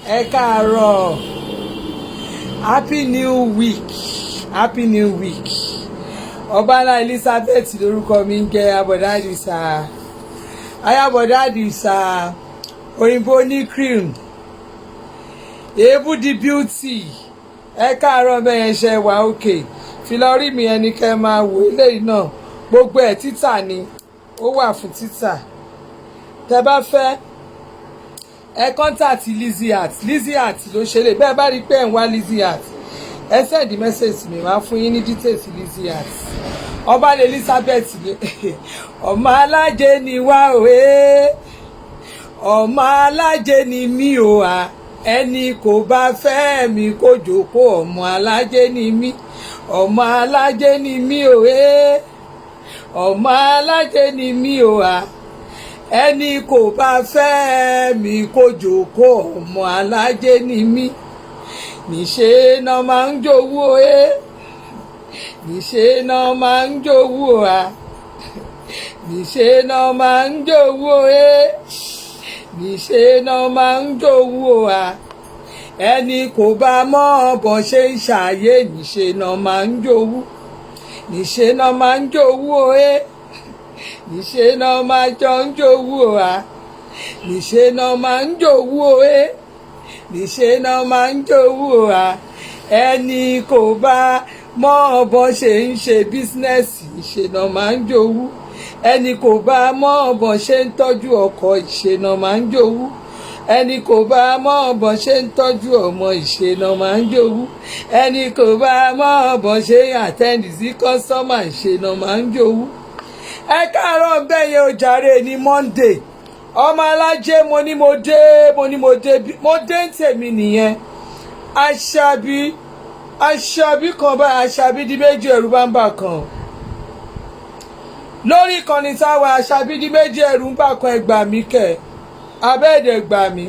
Ẹ káàárọ̀. Happy new week. Happy new week. Ọbala Elizabeth lórúkọ mi ń jẹ́ Abọ̀dá Àdìsá. Ayábọ̀dá Àdìsá. Òyìnbó ní cream. Èébú di beauty. Ẹ káàárọ̀ bẹ́yẹn ṣe wà òkè. Filọ́rí mi ẹni kẹ́ máa wò eléyìí náà. Gbogbo ẹ̀ títà ni. Ó wà fún títà. Tẹ́ bá fẹ́ ẹ kọ́ńtàtì Lizzy Art ló ṣe lè bẹ́ẹ̀ bá rí pé ẹ̀ ń wá Lizzy Art ẹ sẹ́ẹ̀dì mẹ́sẹ̀sì mi máa fún yín ní details Lizzy Art. Ọba Elizabeth ọmọ alájẹ ni wá òwe ọmọ alájẹ ni mí o à ẹni kò bá fẹ́ mi kó jókòó ọmọ alájẹ ni mí ọmọ alájẹ ni mí òwe ọmọ alájẹ ni mí o à ẹni kò bá fẹ́ mi kó jókòó ọmọ alájẹ ni mí níṣe náà máa ń jowú níṣe náà máa ń jowú níṣe náà máa ń jowú níṣe náà máa ń jowú ẹni kò bá mọ̀ bọ́n ṣe ń ṣàyè níṣe náà máa ń jowú níṣe náà máa ń jowú níṣe náà máa jọ ń jowú níṣe náà máa ń jowú níṣe náà máa ń jowú ẹni kò bá mọ̀ bọ́n ṣe ń ṣe bísínẹ́sì níṣe náà máa ń jowú ẹni kò bá mọ̀ bọ́n ṣe ń tọ́jú ọkọ níṣe náà máa ń jowú ẹni kò bá mọ̀ bọ́n ṣe ń tọ́jú ọmọ níṣe náà máa ń jowú ẹni kò bá mọ̀ bọ́n ṣe ń àtẹ́ǹdì sí kọ́sọ́mà níṣe náà máa ń jowú. Ẹ káàárọ̀ bẹ́yẹn o jàre ní Monday ọmọ alájẹ mo ní mo dé ń tèmi nìyẹn àṣàbí kan báyìí àṣàbí di méjì ẹ̀rù bá ń bà kan lórí ìkànnì táwa àṣàbí di méjì ẹ̀rù ń bà kan ẹgbà mí kẹ abẹ́ẹ̀dẹ̀ gbà mí.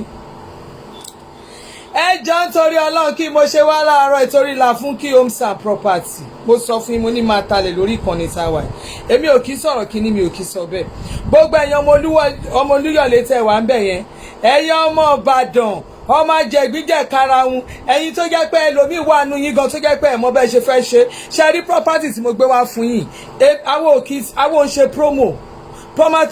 Ẹ jọ ń torí Ọlọ́run kí mo ṣe wá láàárọ̀ ìtorí la fún kí homes and property mo sọ fún yín mo ní máa talẹ̀ lórí ìkànnì táwa èmi ò kí sọ̀rọ̀ kíní mi ò kí sọ bẹ́ẹ̀ gbogbo ẹ̀yin ọmọ Olúyọ̀lé tẹ̀ wá ń bẹ̀ yẹn ẹ̀yin ọmọ Ìbàdàn ọmọ ajẹ̀gbíjẹ̀ karahun ẹ̀yin tó jẹ́ pé ẹlòmíì wà nù yín gan tó jẹ́ pé ẹ̀mọ́ bẹ́ẹ̀ ṣe fẹ́ ṣe rí property tí mo gbé wá fún yín àwọn ò ń ṣe promo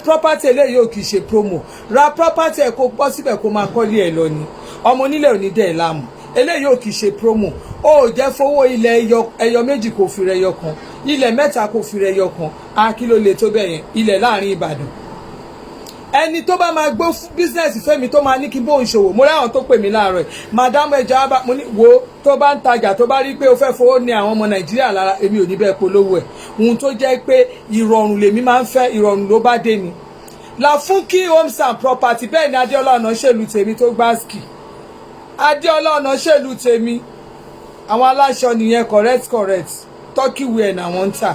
property eléyìí ò kì í ṣe promo ra property ẹ̀ kó pọ́ síbẹ̀ kó máa kọ́lé ẹ̀ lọ ni ọmọ onílẹ̀ ò ní dẹ̀ láàmú eléyìí ò kì í ṣe promo ó jẹ́ fowó ilẹ̀ ẹyọ méjì kò fi rẹyọ kan ilẹ̀ mẹ́ta kò fi rẹyọ kan kí ló lè tó bẹ́ẹ̀ yẹn ilẹ̀ láàrin Ìbàdàn ẹni tó bá máa gbó bísínẹ́sì fẹ́mi tó máa ní kí bóun ṣòwò mo ráwọn tó pè mí láàárọ̀ ẹ̀ màdámù ẹja bá mo ní wo tó bá ń tajà tó bá rí pé o fẹ́ fowó ní àwọn ọmọ Nàìjíríà lára èmi ò ní bẹ́ẹ̀ polówó ẹ̀ ohun tó jẹ́ pé ìrọ̀rùn lèmi máa ń fẹ́ ìrọ̀rùn ló bá dé ni Láfúnkí homes and property bẹ́ẹ̀ ni Adéọlá Ọ̀nàṣèlú tèmi tó gbáàsì Adéọlá Ọ̀nàṣèlú tèmi àwọn aláṣọ nìyẹn correct turkey wear náà wọ́n ń tà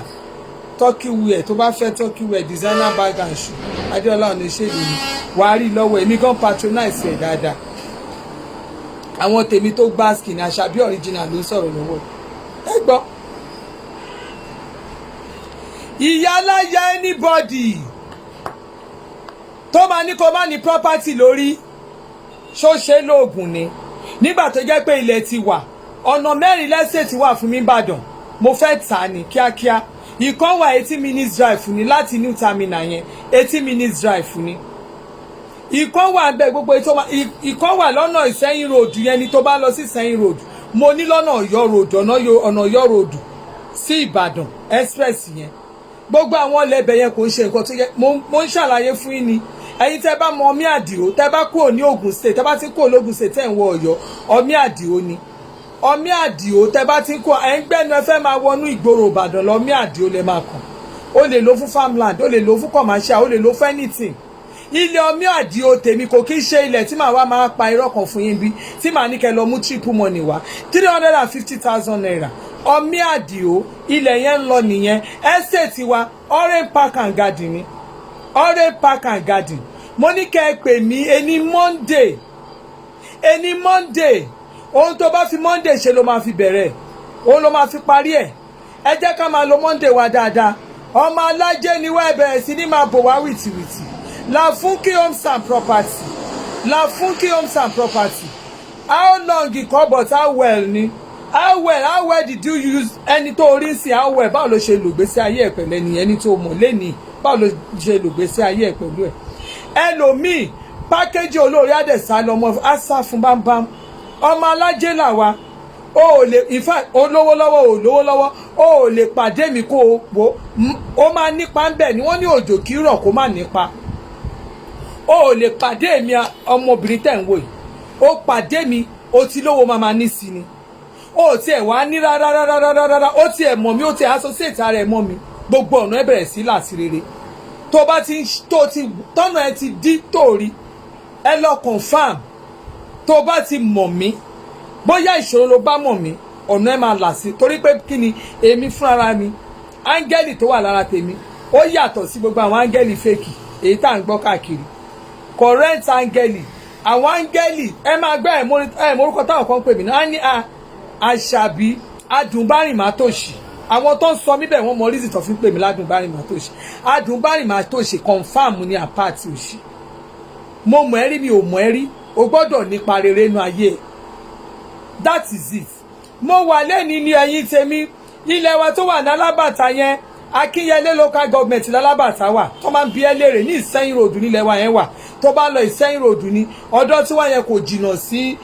turkey wear tó bá fẹ́ turkey wear designer bag and shoe Adéọlá Ọ̀nàṣèlú ni wàá rí lọ́wọ́ èmi gan patronize ẹ̀ dáadáa àwọn tèmi tó gbáàsì ní Àṣàbí original ló ń sọ̀rọ̀ lọ́wọ́ ẹ gbọ́ ìyáláyà anybody tó máa ní kó má ní property lórí ṣó ṣe lóògùn ni nígbà tó jẹ́ pé ilẹ̀ ti wà ọ̀nà mẹ́rin lẹ́sẹ̀ ti wà fún mi Ìbàdàn mo fẹ́ tà ní kíákíá ìkan wà 80 minutes drive ní láti new terminal yẹn 80 minutes drive ní ìkan wà bẹ́ẹ̀ gbogbo ìkan wà lọ́nà Ìsẹ́yìn road yẹn ni tó bá lọ sí Ìsẹ́yìn road mo ní lọ́nà Ọ̀yọ́ road ọ̀nà Ọ̀yọ́ road sí Ìbàdàn express yẹn gbogbo àwọn lẹ́bẹ̀ yẹn kò ń ṣe nǹkan tó yẹ mo ń ṣàlàyé fún yín ni ẹ̀yin tẹ́ bá mọ Ọmí Àdìó tẹ́ bá kúrò ní Ògùn state tẹ́ bá ti kúrò lógùn state tẹ́ ń wọ Ọ̀yọ́ Ọmí Àdìó ni Ọmí Àdìó tẹ́ bá ti kúrò ẹ̀ ń gbẹ́nu ẹ fẹ́ máa wọnú ìgboro Ìbàdàn lọ Ọmí Àdìó lẹ máa kàn ó lè lo fún farmland ó lè lo fún commercial ó lè lo fún anything ilé Ọmí Àdìó tèmi kò kí ń ṣe ilẹ̀ tí màá wá máa pa irọ́ kan fún yín bí tí màá ní kẹ́ lọ mú triple money wá 350,000 naira Ọmí Àdìó ilẹ̀ yẹn ń lọ nìyẹn estate wa Orange Park and Garden ni Orange Park and Garden mo ní kẹ́ ẹ pè mí ẹni Monday ohun tó bá fi Monday ṣe ló máa fi bẹ̀rẹ̀ òun ló máa fi parí ẹ̀ ẹ jẹ́ ká máa lo Monday wa dáadáa ọmọ alájẹ ni wá bẹ̀rẹ̀ sí ní máa bò wá wìtìwìtì Láfúnkí homes and property how long kọ́ but how well ni how well did you use ẹni tó rí sí how well báwo ló ṣe lògbésí ayé ẹ̀ pẹ̀lú ẹni tó mọ̀ lẹ́nìí báwo ló ṣe lògbésí ayé ẹ̀ pẹ̀lú ẹ̀ ẹlòmíì pákéjì olórí àdẹ̀sá lọmọ àṣà fún bámbám ọmọ alájẹ́ làwa o ò lè in fact olówó lọ́wọ́ o ò lè pàdé mi kó o wò ó máa nípa ń bẹ̀ ni wọ́n ní òjò kí rọ̀ kó má nípa o ò lè pàdé mi ọmọbìnrin tẹ̀ ń wò yìí o pàdé mi o ti lówó máa ní sí ni o tiẹ̀ wá ní rárá o tiẹ̀ mọ̀ mi o tiẹ̀ associate ara ẹ̀ mọ́ mi gbogbo ọ̀nà ẹ̀ bẹ̀rẹ̀ sí láti rere tó bá ti tọ́nà ẹ ti dí tòrí ẹ lọ confam tó bá ti mọ̀ mí bóyá ìṣòro ló bá mọ̀ mí ọ̀nà ẹ máa là sí torí pé kí ni èmi fúnra mi áńgẹ́lì tó wà lára tèmi ó yàtọ̀ sí gbogbo àwọn áńgẹ́lì fèkì èyí tá à ń gbọ́ káàkiri correct áńgẹ́lì àwọn áńgẹ́lì ẹ máa gbọ́ ẹ̀ morúkọ táwọn kan pè mí náà á ní àṣàbí adùnbárìmátòṣì àwọn tó ń sọ mí bẹ́ẹ̀ wọ́n mọ rízì tó fi ń pè mí ládùnbárìmátòṣì adùnbárìmátòṣì confam ní àpáàtì òṣì mo mọ̀ ẹ́ rí mi ò mọ̀ ẹ́ rí o gbọ́dọ̀ nípa rere inú ayé ẹ̀ that is it mo wà lẹ́ni ní ẹ̀yìn tèmi ilẹ̀ wa tó wà ní alábàtà yẹn akínyẹlé local government lálábàtà wà tó máa ń bi ẹ́ léèrè ní ìsẹ́yìn ròdù nílẹ̀ wa yẹn wà tó bá lọ ìsẹ́yìn ròdù ní ọ̀dọ̀ tí wọ́n yẹn kò jìnnà sí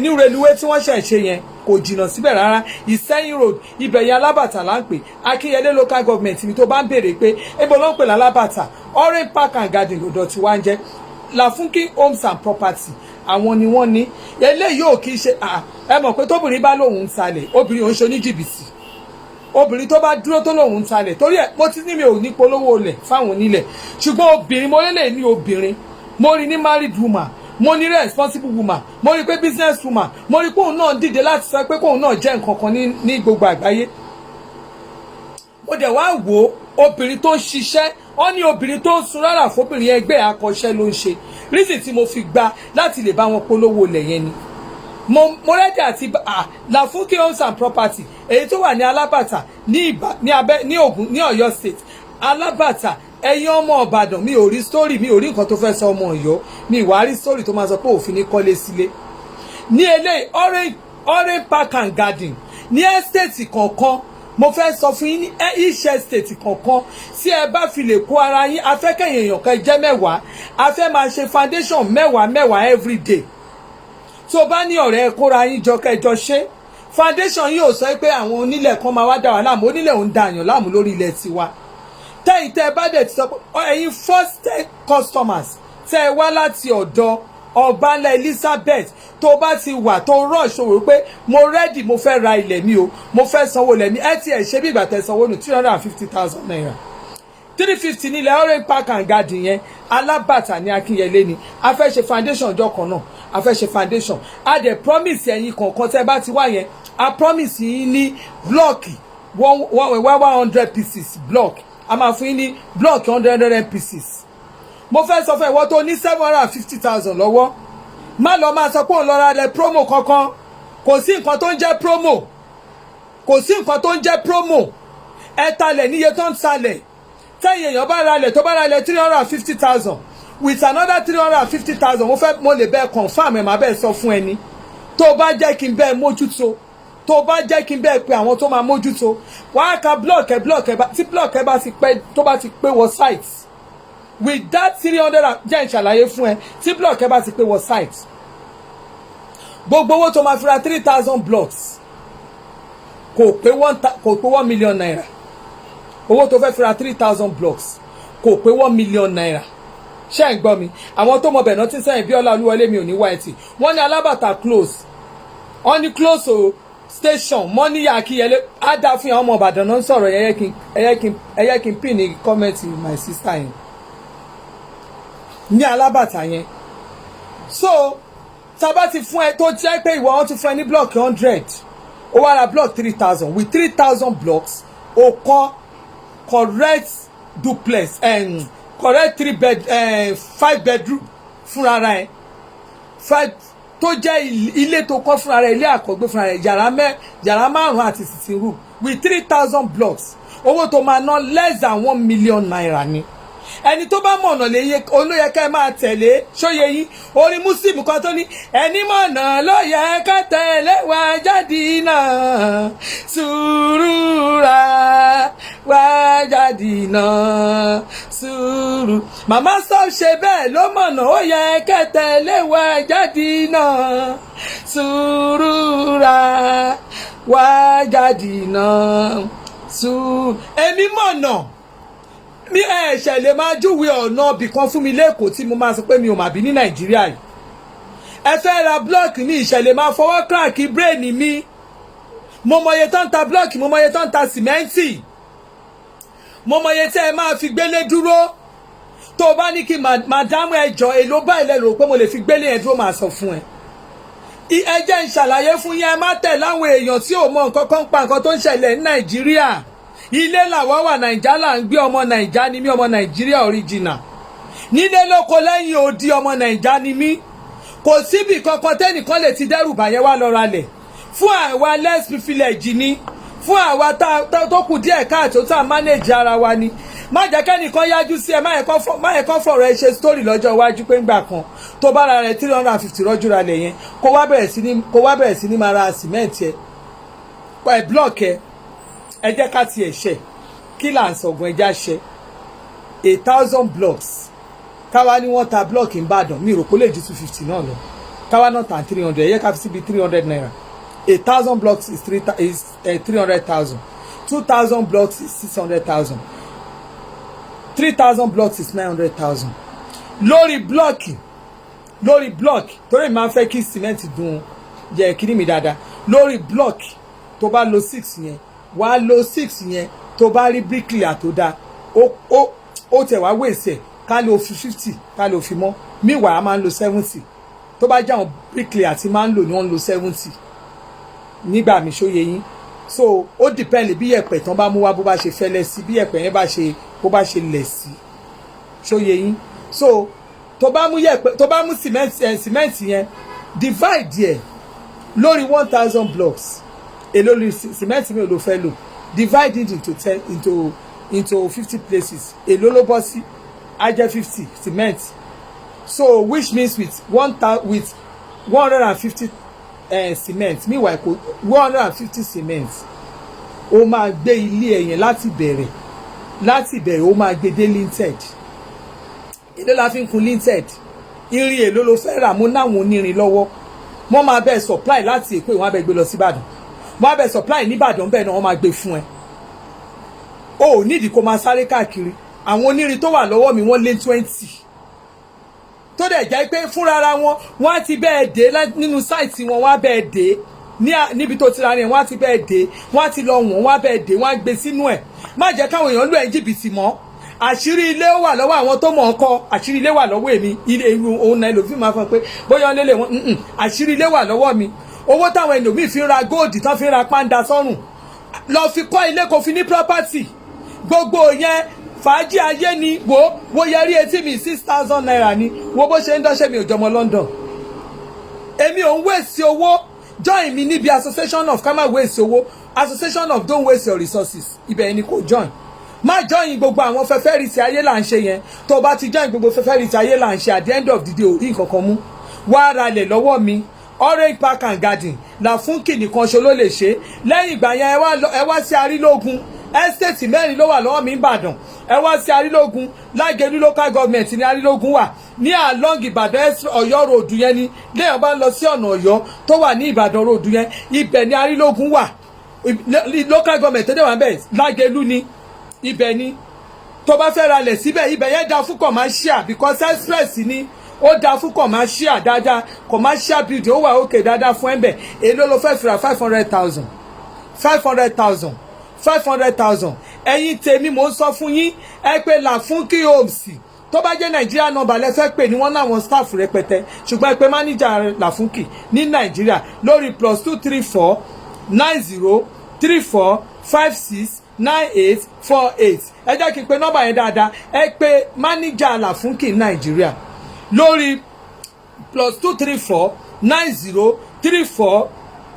ní reluwé tí wọ́n ṣẹ̀ ṣe yẹn kò jìnnà síbẹ̀ rárá ìsẹ́yìn road ibẹ̀ yẹn alábàtà là ń pè akínyẹlé local government ni tó bá ń béèrè pé ebo ló ń pè lálábàtà orange park and garden lọ́dọ̀ tí wá ń jẹ́ Lafunky homes and property àwọn ni wọ́n ní eléyìí ò kì í ṣe ẹ mọ̀ pé tóbìnrin bá lóun ń talẹ̀ obìnrin ò ń ṣe oníjìbìtì obìnrin tó bá dúró tó lóun ń talẹ̀ torí ẹ̀ mo ti ní mi ò ní polówó lẹ̀ fáwọn onílẹ̀ ṣùgbọ́n obìnrin mo lélẹ̀ ní obìnrin mo rí ní married woman mo ní responsible woman mo rí pé business woman mo rí pé òun náà dìde láti sọ pé kóun náà jẹ́ nǹkan kan ní gbogbo àgbáyé mo dẹ̀ wá wò ó obìnrin tó ń ṣiṣẹ́ wọ́n ní obìnrin tó ń sun rárá fóbìnrin ẹgbẹ́ akọ́ṣẹ́ ló ń ṣe reason tí mo fi gba láti lè bá wọn polówó lẹ̀ yẹn ni mo rẹ́dí àti Lafunky homes and property èyí tó wà ní alábàtà ní Ògùn ní Ọ̀yọ́ state alábàtà ẹ̀yin ọmọ Ìbàdàn mi ò rí story mi ò rí nǹkan tó fẹ́ sọ ọmọ Ọ̀yọ́ mi ìwà rí story tó máa sọ pé òfin ní kọ́lé sílé ní eléyìí orange park and garden ní estate kọ̀ọ̀kan mo fẹ́ sọ fún yín ní each estate kọ̀ọ̀kan tí ẹ bá fi lè kó ara yín afẹ́kẹ̀yìn èèyàn kan jẹ́ mẹ́wàá a fẹ́ máa ṣe foundation mẹ́wàá every day tó bá ní ọ̀rẹ́ kóra yín jọ kẹjọ ṣe foundation yìí ò sọ pé àwọn onílẹ̀ kan máa wá dà wá láàmú onílẹ̀ ò ń da àyàn láàmú lórí ilẹ̀ tiwa tẹ́yìn tẹ́ ẹ bá dẹ̀ ti sọ pé ẹ̀yin first customers tẹ́ ẹ wá láti ọ̀dọ̀ Ọ̀bánlá Elizabeth tó bá ti wà tó rush owó pé mo ready mo fẹ́ ra ilẹ̀ mi o mo fẹ́ sanwó ilẹ̀ mi ẹ ti ẹ̀ ṣe bí ìgbà tẹ́ sanwó nù 350,000 naira 350 nílẹ̀ orange park and garden yẹn alábàtà ní Akínyẹlé ni a fẹ́ ṣe foundation ọjọ́ kan náà a fẹ́ ṣe foundation a dẹ̀ promise ẹ̀yin kọ̀ọ̀kan tẹ́ bá ti wá yẹn a promise yín ní blọọkì 100 pieces block a máa fún yín ní blọọkì 100 pieces mo fẹ́ sọ fún ìwọ tó ní 750,000 lọ́wọ́ má lọ máa sọ pé òun lọ ra ilẹ̀ promo kankan kò sí nǹkan tó ń jẹ́ promo kò sí nǹkan tó ń jẹ́ promo ẹ talẹ̀ níye tó ń talẹ̀ tẹ́yìn èèyàn bá ra ilẹ̀ tó bá ra ilẹ̀ 350,000 with another 350,000 mo lè bẹ́ẹ̀ confam ẹ̀ máa bẹ́ẹ̀ sọ fún ẹni tó bá jẹ́ kí n bẹ́ẹ̀ mójútó tó bá jẹ́ kí n bẹ́ẹ̀ pe àwọn tó máa mójútó wàá ka block ẹ̀ tí block ẹ̀ bá ti pẹ́ tó bá ti pé wọ site with that 300 jẹ́ ìṣàlàyé fún ẹ tí block ẹ bá ti pé wọ site gbogbo owó tó máa fi ra 3,000 blocks kò pé 1 million naira owó tó fẹ́ fi ra 3,000 blocks kò pé 1 million naira ṣé ẹ̀ ń gbọ́ mi àwọn tó mọ bẹ̀ náà ti sẹ́yìn Bíọ́lá Olúwọlé mi ò ní wá ẹtì wọ́n ní alábàtà close wọ́n ní close o station Mọ́níyà Akínyẹlé á dá fún àwọn ọmọ Ìbàdàn náà ń sọ̀rọ̀ ẹ̀yẹ́ kí n pin ní comment my sister yẹn ní alábàtà yẹn so tábà ti fún ẹ tó jẹ́ pé ìwọ wọn ti fún ẹ ní block 100 ó wá ra block 3,000 with 3,000 blocks ó kọ́ correct duplex correct 5 bedroom fúnra rẹ̀ 5 tó jẹ́ ilé tó kọ́ fúnra rẹ̀ ilé àkọ́gbé fúnra rẹ̀ yàrá 5 àti sitting room with 3,000 blocks owó tó máa ná less than 1 million naira ni ẹni tó bá mọ̀nà olóyè ká ẹ máa tẹ̀lé ṣóye yín orin Muslim kan tó ní ẹni mọ̀nà ló yẹ ká tẹ̀lé wá jáde náà sùúrù ra wá jáde náà sùúrù màmá sọ ṣe bẹ́ẹ̀ ló mọ̀nà ó yẹ ká tẹ̀lé wá jáde náà sùúrù ra wá jáde náà sùúrù èmi mọ̀nà mi ẹ̀ṣẹ̀ lè máa júwe ọ̀nà ibì kan fún mi lẹ́kọ̀ọ́ tí mo máa sọ pé mi ò mà bí ní Nàìjíríà yìí ẹ fẹ́ ra blọọkì mi ìṣẹ̀lẹ̀ máa fọwọ́ kíráàkì bírèènì mi mo mọye tó ń ta blọọkì mo mọye tó ń ta sìmẹ́ǹtì mo mọye tí ẹ máa fi gbélé dúró tó o bá ní kí màdámù ẹjọ́ èlò báyìí lẹ́rù pé mo lè fi gbélé yẹn dúró máa sọ fún ẹ ẹ jẹ́ ń ṣàlàyé fún yín ẹ má tẹ̀ láwọn èèyàn tí ò mọ nǹkan kan pa nǹkan tó ń ṣẹlẹ̀ ní Nàìjíríà ilé làwa wà Nàìjà là ń gbé ọmọ Nàìjà ni mí ọmọ Nàìjíríà original nílé lóko lẹ́yìn odi ọmọ Nàìjà ni mí kò síbi kankan tẹ́nìkan lè ti dẹ́rù bàyẹ́ wá lọ ralẹ̀ fún àwa less privilege ni fún àwa tó kù díẹ̀ káàtó tá a manage ara wa ni má jẹ́ kẹ́nìkan yájú sí ẹ má yẹ kán fọ̀rọ̀ ẹ ṣe story lọ́jọ́ iwájú pé ńgbà kan tó bá ra rẹ̀ 350 rọ́jú ralẹ̀ yẹn kó wá bẹ̀rẹ̀ sí ní máa ra cement ẹ block ẹ jẹ́ ká tiẹ̀ ṣe kí là ń sọ̀gùn ẹja ṣe 1000 blocks káwa ní wọ́n ta block Ìbàdàn mi rò pé lè ju 250 náà lọ káwa náà ta 300 ẹ yẹ ká fi síbi 300 naira 1000 blocks is 300,000 2000 blocks is 600,000 3000 blocks is 900,000 lórí block torí máa ń fẹ́ kí cement dùn yẹ kí ni mi dáadáa lórí block tó bá lo 6 yẹn wàá lo 6 yẹn tó bá rí bricklayer tó dáa ó tẹ̀ wá wèsẹ̀ ká ló fi 50 ká ló fi mọ́ meanwhile a máa ń lo 70 tó bá jẹ́ àwọn bricklayer tí máa ń lò ní wọ́n ń lo 70 nígbà mi ṣóye yín so ó depend bí yẹ̀pẹ̀ tán bá mú wá bó bá ṣe fẹ́lẹ́ sí bí yẹ̀pẹ̀ yẹn bó bá ṣe lẹ̀ sí ṣóye yín so tó bá mú cement yẹn divide yẹ lórí 1000 blocks èló lórí cement mi ò ló fẹ́ lò divide it into 50 places èló ló bọ́ sí á jẹ́ 50 cement so which means with 150 cement meanwhile 150 cement ó máa gbé ilé ẹ̀yẹn láti bẹ̀rẹ̀ ó máa gbé dé linted èló la fi ń kun linted irin èló ló fẹ́ rà mú náwọn onírin lọ́wọ́ wọ́n máa bẹ́ẹ̀ supply láti Èkó ìwọ́n á bẹ́ẹ̀ gbé lọ sí Ìbàdàn wọ́n á bẹ́ẹ̀ supply ní Ìbàdàn bẹ́ẹ̀ náà wọ́n máa gbé fún ẹ o ò nídìí kó máa sáré káàkiri àwọn onírin tó wà lọ́wọ́ mi wọ́n lé 20 tó dẹ̀ jẹ́ pé fúnra wọn á ti bẹ́ẹ̀ dé nínú sáìtì wọn wọ́n á bẹ́ẹ̀ dé níbi tó ti ra ni wọ́n á ti bẹ́ẹ̀ dé wọ́n á ti lọ wọ́n á bẹ́ẹ̀ dé wọ́n á gbé sínú ẹ̀ má jẹ́ káwọn èèyàn lù ẹ́ jìbìtì mọ́ àṣírí ilé wà lọ́wọ́ àwọn tó mọ̀ ọ́ kọ́ àṣírí ilé wà lọ́wọ́ èmi ilé òun náà ẹlòmíì máa fọ pé bóyá lélẹ̀ wọn àṣírí ilé wà lọ́wọ́ mi owó táwọn ẹlòmíì fi ń ra góòdì tán fi ń ra pàǹdà sọ́rùn lọ fi kọ́ ilé kò fi ní property gbogbo yẹn fàájì ayé ni wo yẹrí etí mi 6,000 naira ni wo bó ṣe ń dọ́ṣẹ́ mi ò jọmọ London èmi ò ń wéèsì owó join mi níbi association of kama wéèsì owó association of don't waste your resources ibẹ̀ ni kò join má join gbogbo àwọn fẹ́fẹ́ rìsì ayé là ń ṣe yẹn tó bá ti join gbogbo fẹ́fẹ́ rìsì ayé là ń ṣe at the end of the day ò rí nǹkan kan mú wá ra lẹ̀ lọ́wọ́ mi Orange Park and Garden Làfúnkì nìkan ṣo ló lè ṣe lẹ́yìn ìgbà yẹn ẹ wá sí Arílógún estate mẹ́rin ló wà lọ́wọ́ mi Ìbàdàn ẹ wá sí Arílógún Lágẹ̀lú local government ní Arílógún wà ní along Ìbàdàn Ọ̀yọ́ road yẹn ni léèyàn bá lọ sí ọ̀nà Ọ̀yọ́ tó wà ní Ìbàdàn road yẹn ibẹ̀ ní Arílógún wà local government tó dẹ̀ wà bẹ́ẹ̀ Lágẹ̀lú ni ibẹ̀ ni tó bá fẹ́ ra lẹ̀ síbẹ̀ ibẹ̀ yẹn da fún commercial because express ni ó da fún commercial dáadáa commercial building ó wà òkè dáadáa fún ẹ̀bẹ̀ èló ló fẹ́ fira 500,000 ẹ̀yin tèmi mò ń sọ fún yín ẹ pé Làfúnkì homes tó bá jẹ́ Nàìjíríà nọ́mbà lẹ fẹ́ pè ní wọ́n láwọn staff rẹpẹtẹ ṣùgbọ́n ẹ pé manager Làfúnkì ní Nàìjíríà lórí +234 90 34 56 9848 ẹ jẹ́ kí n pe nọ́mbà yẹn dáadáa ẹ pé manager Làfúnkì Nàìjíríà lórí +234 90 34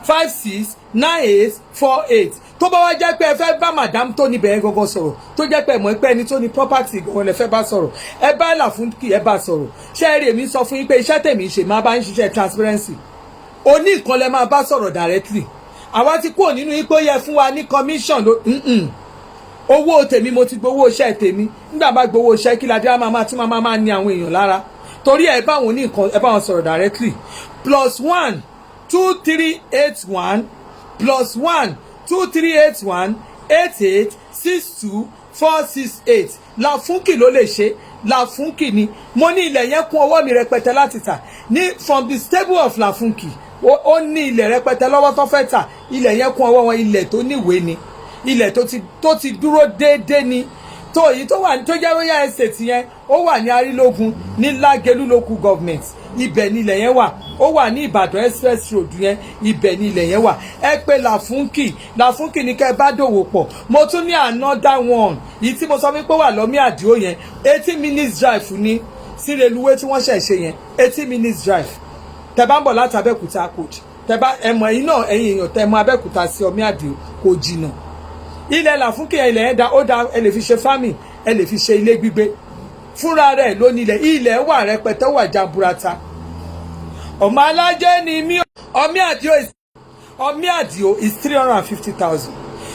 56 9848 tó bá wá jẹ́ pé ẹ fẹ́ bá madam tó níbẹ̀ yẹn gangan sọ̀rọ̀ tó jẹ́ pé ẹ̀mọ́ pé ẹni tó ní property gangan lẹ fẹ́ bá sọ̀rọ̀ ẹ bá Làfúnkì ẹ bá sọ̀rọ̀ ṣé ẹ rí èmi sọ fún yín pé iṣẹ́ tèmi ṣe máa bá ń ṣiṣẹ́ transparency oní nǹkan lẹ máa bá sọ̀rọ̀ directly àwa ti kúrò nínú yín pé ó yẹ fún wa ní commission ló owó tèmi mo ti gbowó iṣẹ́ tèmi nígbà bá gbowó iṣẹ́ kí ládé máa tí máa ní àwọn èèyàn lára torí ẹ bá wọn ní nǹkan ẹ bá wọn sọ̀rọ̀ directly +1 2381 +1 2381 8862 468 Làfúnkì ló lè ṣe Làfúnkì ni mo ní ilẹ̀ yẹn kún ọwọ́ mi rẹpẹtẹ láti tà ní from the stable of Làfúnkì ó ní ilẹ̀ rẹpẹtẹ lọ́wọ́ tó fẹ́ tà ilẹ̀ yẹn kún ọwọ́ wọn ilẹ̀ tó níwèé ni ilẹ̀ tó ti dúró déédéé ni tó èyí tó jẹ́ royal estate yẹn ó wà ní Arílógún ní Lágelú local government ibẹ̀ ni ilẹ̀ yẹn wà ó wà ní Ìbàdàn express road yẹn ibẹ̀ ni ilẹ̀ yẹn wà ẹ pé Làfúnkì ní kẹ́ ẹ bá dòwò pọ̀ mo tún ní another one yìí tí mo sọ wípé wà lọ́mí àdìó yẹn 80 minutes drive ní sí reluwé tí wọ́n ṣẹ̀ ṣe yẹn 80 minutes drive tẹ bá ń bọ̀ láti Abẹ́òkúta coach tẹ bá ẹmọ ẹ̀yin náà ẹ̀yin èèyàn tẹ mọ Abẹ́òkúta sí ọmí àdìó kò jìnnà ilẹ̀ Làfúnkì ilẹ̀ yẹn ó da ẹ lè fi ṣe farming ẹ lè fi ṣe ilé gbígbé fúnra rẹ̀ lónìí ilẹ̀ wà rẹpẹtẹ wà jaburata ọmọ alájẹ ni mí ọmí àdìó is 350,000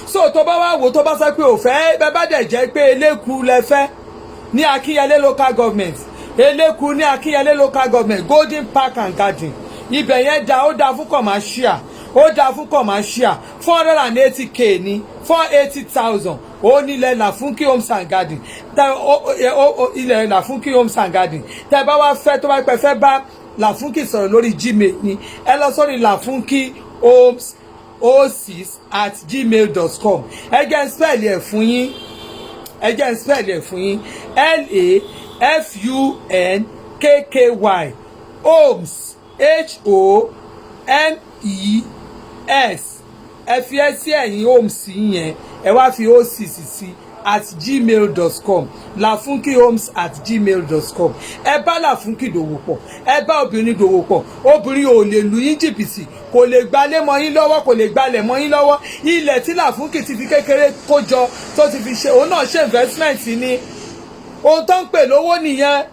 so tó bá wá wò tó bá sọ pé ò fẹ́ bẹ́ẹ̀ bá dẹ̀ jẹ́ pé Eléku lẹ fẹ́ ní Akínyẹlé local government Eléku ní Akínyẹlé local government Golden Park and Garden ibẹ̀ yẹn ó da fún commercial ó da fún commercial 480k ní 480,000 ó nílẹ̀ Làfúnkì homes and garden ilẹ̀ Làfúnkì homes and garden tẹ́ bá wá fẹ́ tó bá pẹ́ fẹ́ bá Làfúnkì sọ̀rọ̀ lórí Gmail ni ẹ lọ sórí Làfúnkì homes 06@gmail.com ẹ jẹ́ n spell ẹ̀ fún yín LAFUNKKY homes HOMES ẹ fi ẹ sí ẹ̀yìn homes yẹn ẹ wá fi 06 sí @gmail.com lafunkihomes@gmail.com ẹ bá Làfúnkì dòwò pọ̀ ẹ bá obìnrin dòwò pọ̀ obìnrin ò lè lu yín jìbìtì kò lè gbalẹ̀ mọ́ yín lọ́wọ́ kò lè gbalẹ̀ mọ́ yín lọ́wọ́ ilẹ̀ tí Làfúnkì ti fi kékeré kó jọ tó ti fi ṣe òun náà ṣe investment ni ohun tó ń pè lówó nìyẹn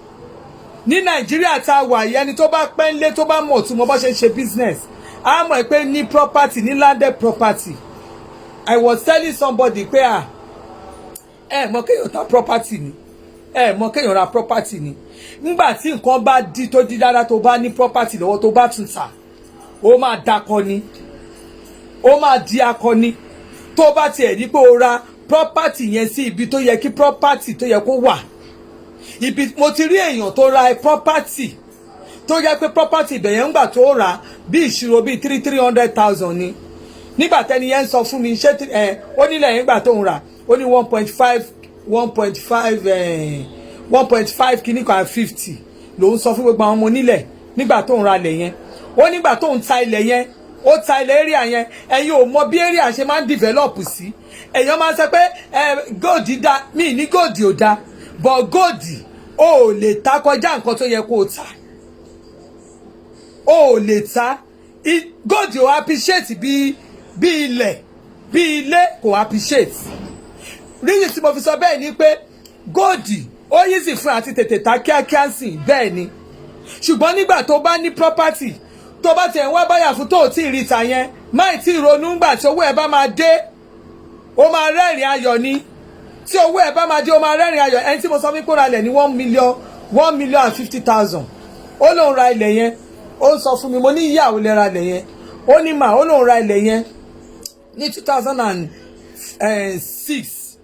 ní Nàìjíríà tá a wà yìí ẹni tó bá pẹ́ ńlé tó bá mọ̀ tí mo bá ṣe ń ṣe business a mọ̀ pé ní property ní landed property I was telling somebody pé ẹ mọ̀ kéèyàn ta property ni ẹ mọ̀ kéèyàn ra property ni nígbà tí nǹkan bá di tó di dáadáa tó bá ní property lọ́wọ́ tó bá tún ta ó máa dakọni ó máa di akọni tó bá tiẹ̀ ní pé o ra property yẹn sí ibi tó yẹ kí property tó yẹ kó wà ibi mo ti rí èèyàn tó ra property tó yẹ pé property ibẹ̀ yẹn ńgbà tó rà bí ìṣirò bíi 300,000 ni nígbà tẹ́ni yẹn ń sọ fún mi ṣé ó nílẹ̀ yẹn gbà tó ń rà ó ní 1.5 kìíní kan 50 lòun sọ fún gbogbo àwọn ọmọ onílẹ̀ nígbà tó ń ra ilẹ̀ yẹn ó nígbà tó ń ta ilẹ̀ yẹn ó ta ilẹ̀ area yẹn ẹ̀yin ò mọ bí area ṣe máa ń develop sí èèyàn máa ń sọ pé gold dá mí ní gold ò dá but gold ó lè ta kọjá nǹkan tó yẹ kó o ta ó lè ta gold ò appreciate bí ilẹ̀ bí ilé kò appreciate reason tí mo fi sọ bẹ́ẹ̀ ni pé gold ó easy fún àti tètè ta kíákíá sí bẹ́ẹ̀ ni ṣùgbọ́n nígbà tó bá ní property tó bá tẹ̀ ń wá báyà fún tó ò tí ì rí ta yẹn máì tí ì ronú ńgbà tí owó ẹ̀ bá máa dé ó máa rẹ́rìn ayọ̀ ni tí owó ẹ̀ bá máa dé ó máa rẹ́rìn ayọ̀ ẹni tí mo sọ fún kó ra ilẹ̀ ní 1,050,000 ó lóun ra ilẹ̀ yẹn ó ń sọ fún mi mo ní ìyàwó lè ra ilẹ̀ yẹn ó ní mà ó lóun ra ilẹ̀ yẹn ní 2006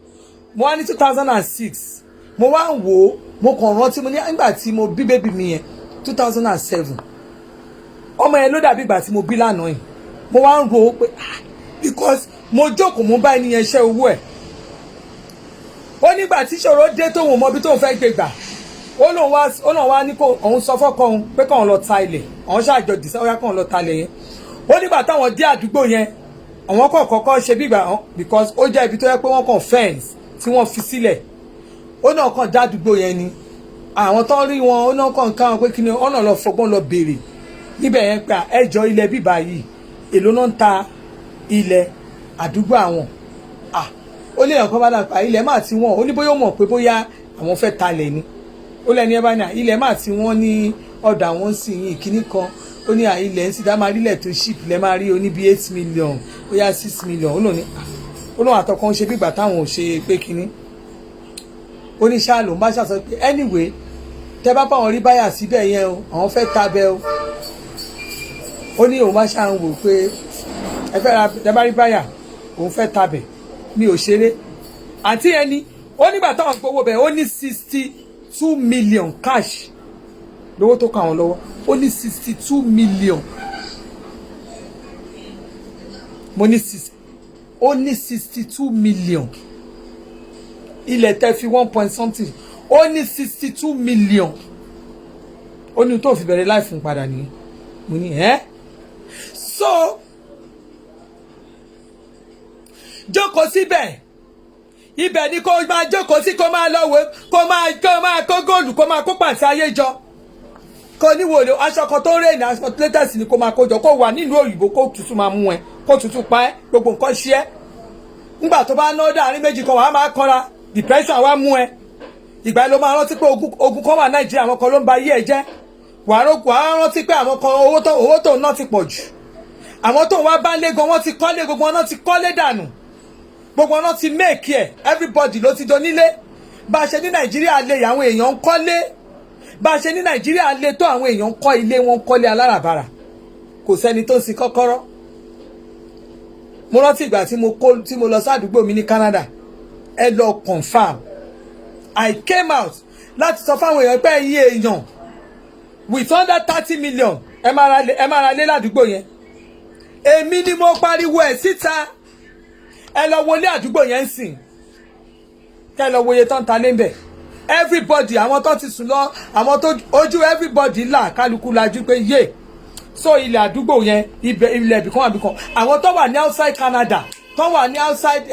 mo wá ní 2006 mo wá ń wò ó mo kàn rántí mo ní nígbà tí mo bí bébì mi yẹn 2007 ọmọ yẹn ló dàbí ìgbà tí mo bí lánàá yìí mo wá ń ro ó pé because mo jókòó mo bá ẹni yẹn ṣẹ́ owó ẹ̀ ó nígbà tí ìṣòro dé tóun mọ ibi tóun fẹ́ gbé gbà ó lóun wá ní kó òun sọ fọ́kọ òun pé kóun lọ ta ilẹ̀ àwọn ṣáàjọ dìṣẹ́ ó yá kóun lọ ta ilẹ̀ yẹn ó nígbà táwọn dé àdúgbò yẹn àwọn kọ̀ọ̀kọ̀ọ̀kọ̀ ṣe bí ìgbà because ó jẹ́ ibi tó yẹ pé wọ́n kàn fence tí wọ́n fi sílẹ̀ ó náà kàn dá àdúgbò yẹn ni àwọn tó ń rí wọn ó náà kàn káwọn pé kí ni ọ̀nà lọ fọgbọ́n lọ béèrè níbẹ̀ yẹn pé ẹjọ́ ilẹ̀ bíbá yìí èló náà ń ta ilẹ̀ àdúgbò àwọn ní ọ̀kan bá dàpá ilẹ̀ máa ti wọ́n ó ní bóyá ó mọ̀ pé bóyá àwọn fẹ́ talẹ̀ ni ó lẹ́ni ẹ bá ní ilẹ̀ máa ti wọ́n ní ọ̀dọ̀ àwọn sì yín ìkíní kan ó ní ilẹ̀ ń sì dá máa rí ilẹ̀ tó ship lẹ́ máa rí oní bíi 8 million bóyá 6 million ó lóun àtọkàn ṣe bí ìgbà táwọn ò ṣe pé kíní ó ní ṣáà lòun bá ṣàṣọ pé anyway tẹ bá báwọn rí báyà síbẹ̀ yẹn o àwọn fẹ́ tabẹ o ó ní òun bá ṣáà ń wò pé ẹ fẹ́ ra tẹ bá rí báyà òun fẹ́ tabẹ̀ mi ò ṣeré àti ẹni ó nígbà táwọn gbowó bẹ̀ ó ní 62 million cash lówó tó kàn wọ́n lọ́wọ́ ó ní 62 million mo ní ó ní 62 million ilẹ̀ tẹ́ fi 1 point something ó ní 62 million ó ní tó fi bẹ̀rẹ̀ láì fún padà nìyẹn mo ní so jókòó síbẹ̀ ibẹ̀ ni kó máa jókòó sí kó máa lọ́wọ́ kó máa kó góòlù kó máa kó pàṣẹ ayé jọ kó níwòlò aṣọ kan tó rẹ̀ ní aṣọ latest ni kó máa kó jọ kó wà nílùú òyìnbó kó tutù máa mú ẹ kó tutù pa ẹ gbogbo nǹkan ṣe ẹ nígbà tó bá ná dáàrin méjì kan wàá máa kanra depression wàá mú ẹ ìgbà ló máa rántí pé ogun kan wà Nàìjíríà àwọn kan ló ń ba ayé ẹ jẹ́ wàá rántí pé àwọn kan owó tó ń ná ti pọ̀ jù àwọn tó ń wá bá lé gan wọ́n ti kọ́lé gbogbo wọn náà ti kọ́lé dànù gbogbo wọn náà ti make ẹ everybody ló ti donílé bá a ṣe ní Nàìjíríà lè àwọn èèyàn ń kọ́lé bá a ṣe ní Nàìjíríà lè tó àwọn èèyàn ń kọ́ ilé wọn ń kọ́lé aláràbarà kò sẹ́ni tó ń sin kọ́kọ́rọ́ mo rántí ìgbà tí mo lọ sí àdúgbò mi ní Canada ẹ lọ confam I came out láti sọ fáwọn èèyàn pé iye èèyàn with under 30 million ẹ máa ra lé ládùúgbò yẹn èmi ni mo pariwo ẹ̀ síta ẹ lọ wọlé àdúgbò yẹn ń sìn kẹ lọ wòye tán ta lé ń bẹ̀ everybody àwọn tó ti sùn lọ àwọn tó ojú everybody là kálukú lajú pé yé so ilẹ̀ àdúgbò yẹn ilẹ̀ ibìkan àbìkan àwọn tó wà ní outside Canada tó wà ní outside